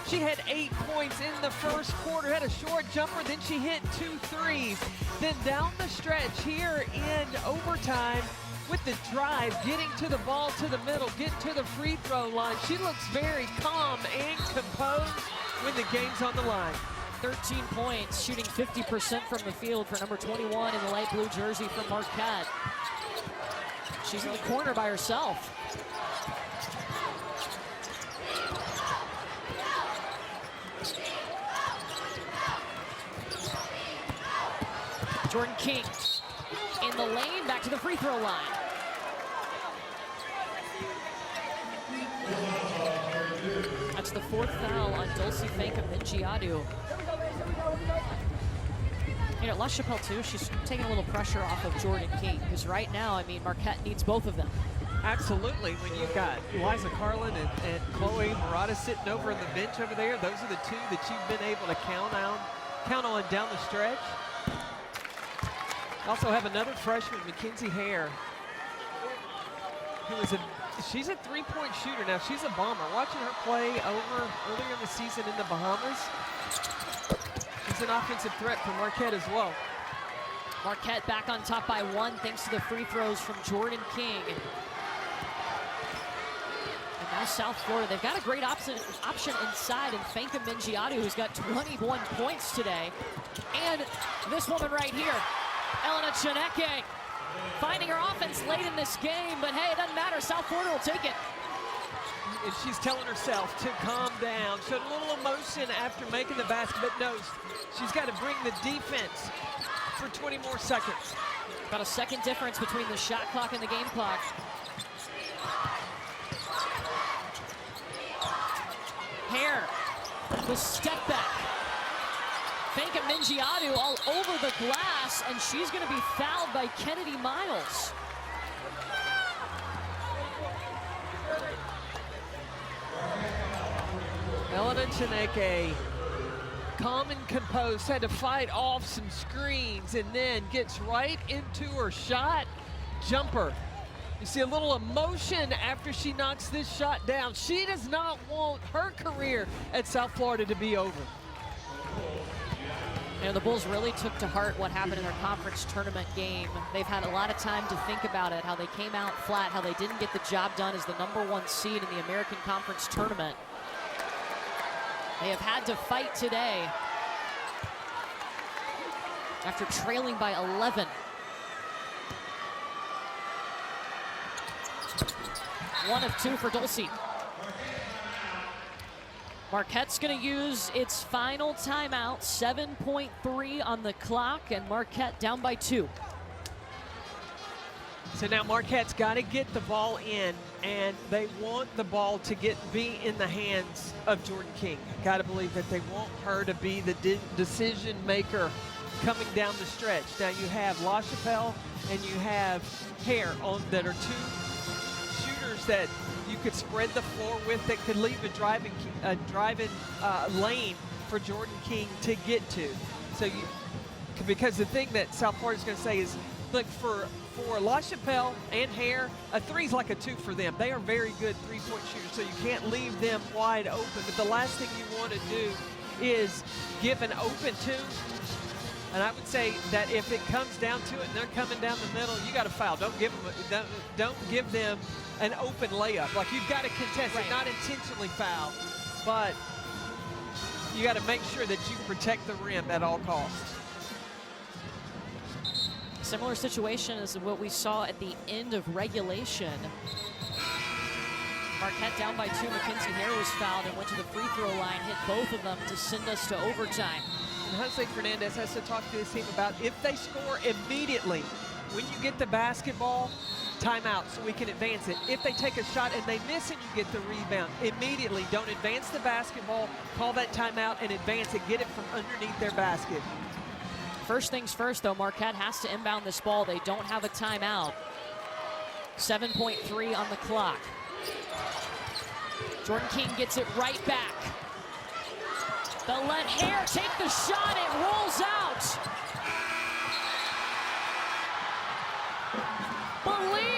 She had 8 points in the first quarter, had a short jumper, then she hit 2 threes. Then down the stretch here in overtime, with the drive, getting to the ball to the middle, get to the free throw line. She looks very calm and composed when the game's on the line. 13 points, shooting 50% from the field for number 21 in the light blue jersey from Marquette. She's in the corner by herself. Jordan King in the lane, back to the free throw line. That's the 4th foul on Dulce Fanka-Mingiadu. You know, LaChapelle too, she's taking a little pressure off of Jordan King, because right now, I mean, Marquette needs both of them. Absolutely. When you've got Liza Carlin and Chloe Murata sitting over in the bench over there, those are the 2 that you've been able to count on down the stretch. Also have another freshman, Mackenzie Hare, who is she's a 3-point shooter. Now, she's a bomber. Watching her play earlier in the season in the Bahamas, she's an offensive threat for Marquette as well. Marquette back on top by 1 thanks to the free throws from Jordan King. And now South Florida, they've got a great option inside, and Fanka-Mingiadu, who's got 21 points today. And this woman right here, Elena Chineke, finding her offense late in this game, but hey, it doesn't matter. South Florida will take it. And she's telling herself to calm down. Showed a little emotion after making the basket, but knows she's got to bring the defense for 20 more seconds. About a second difference between the shot clock and the game clock. Hare, the step back. Fanka-Mingiadu all over the glass, and she's going to be fouled by Kennedy Miles. Elena Chineke, calm and composed, had to fight off some screens and then gets right into her shot. Jumper. You see a little emotion after she knocks this shot down. She does not want her career at South Florida to be over. You know, the Bulls really took to heart what happened in their conference tournament game. They've had a lot of time to think about it, how they came out flat, how they didn't get the job done as the #1 seed in the American Conference tournament. They have had to fight today after trailing by 11. One of two for Dulce. Marquette's going to use its final timeout, 7.3 on the clock, and Marquette down by 2. So now Marquette's got to get the ball in, and they want the ball to be in the hands of Jordan King. Got to believe that they want her to be the decision maker coming down the stretch. Now you have LaChapelle and you have Hare that are two shooters that you could spread the floor with, that could leave a driving lane for Jordan King to get to. So because the thing that South Florida's going to say is, look, for LaChapelle and Hare, a three's like a 2 for them. They are very good three-point shooters, so you can't leave them wide open. But the last thing you want to do is give an open 2. And I would say that if it comes down to it and they're coming down the middle, you got to foul. Don't give them an open layup. Like, you've got to contest it, not intentionally foul, but you got to make sure that you protect the rim at all costs. Similar situation as what we saw at the end of regulation. Marquette down by 2. Mackenzie Hare was fouled and went to the free throw line, hit both of them to send us to overtime. And Jose Fernandez has to talk to his team about, if they score immediately, when you get the basketball, timeout so we can advance it. If they take a shot and they miss and you get the rebound, immediately don't advance the basketball, call that timeout and advance it, get it from underneath their basket. First things first, though, Marquette has to inbound this ball. They don't have a timeout. 7.3 on the clock. Jordan King gets it right back. They'll let Hare take the shot. It rolls out. Believe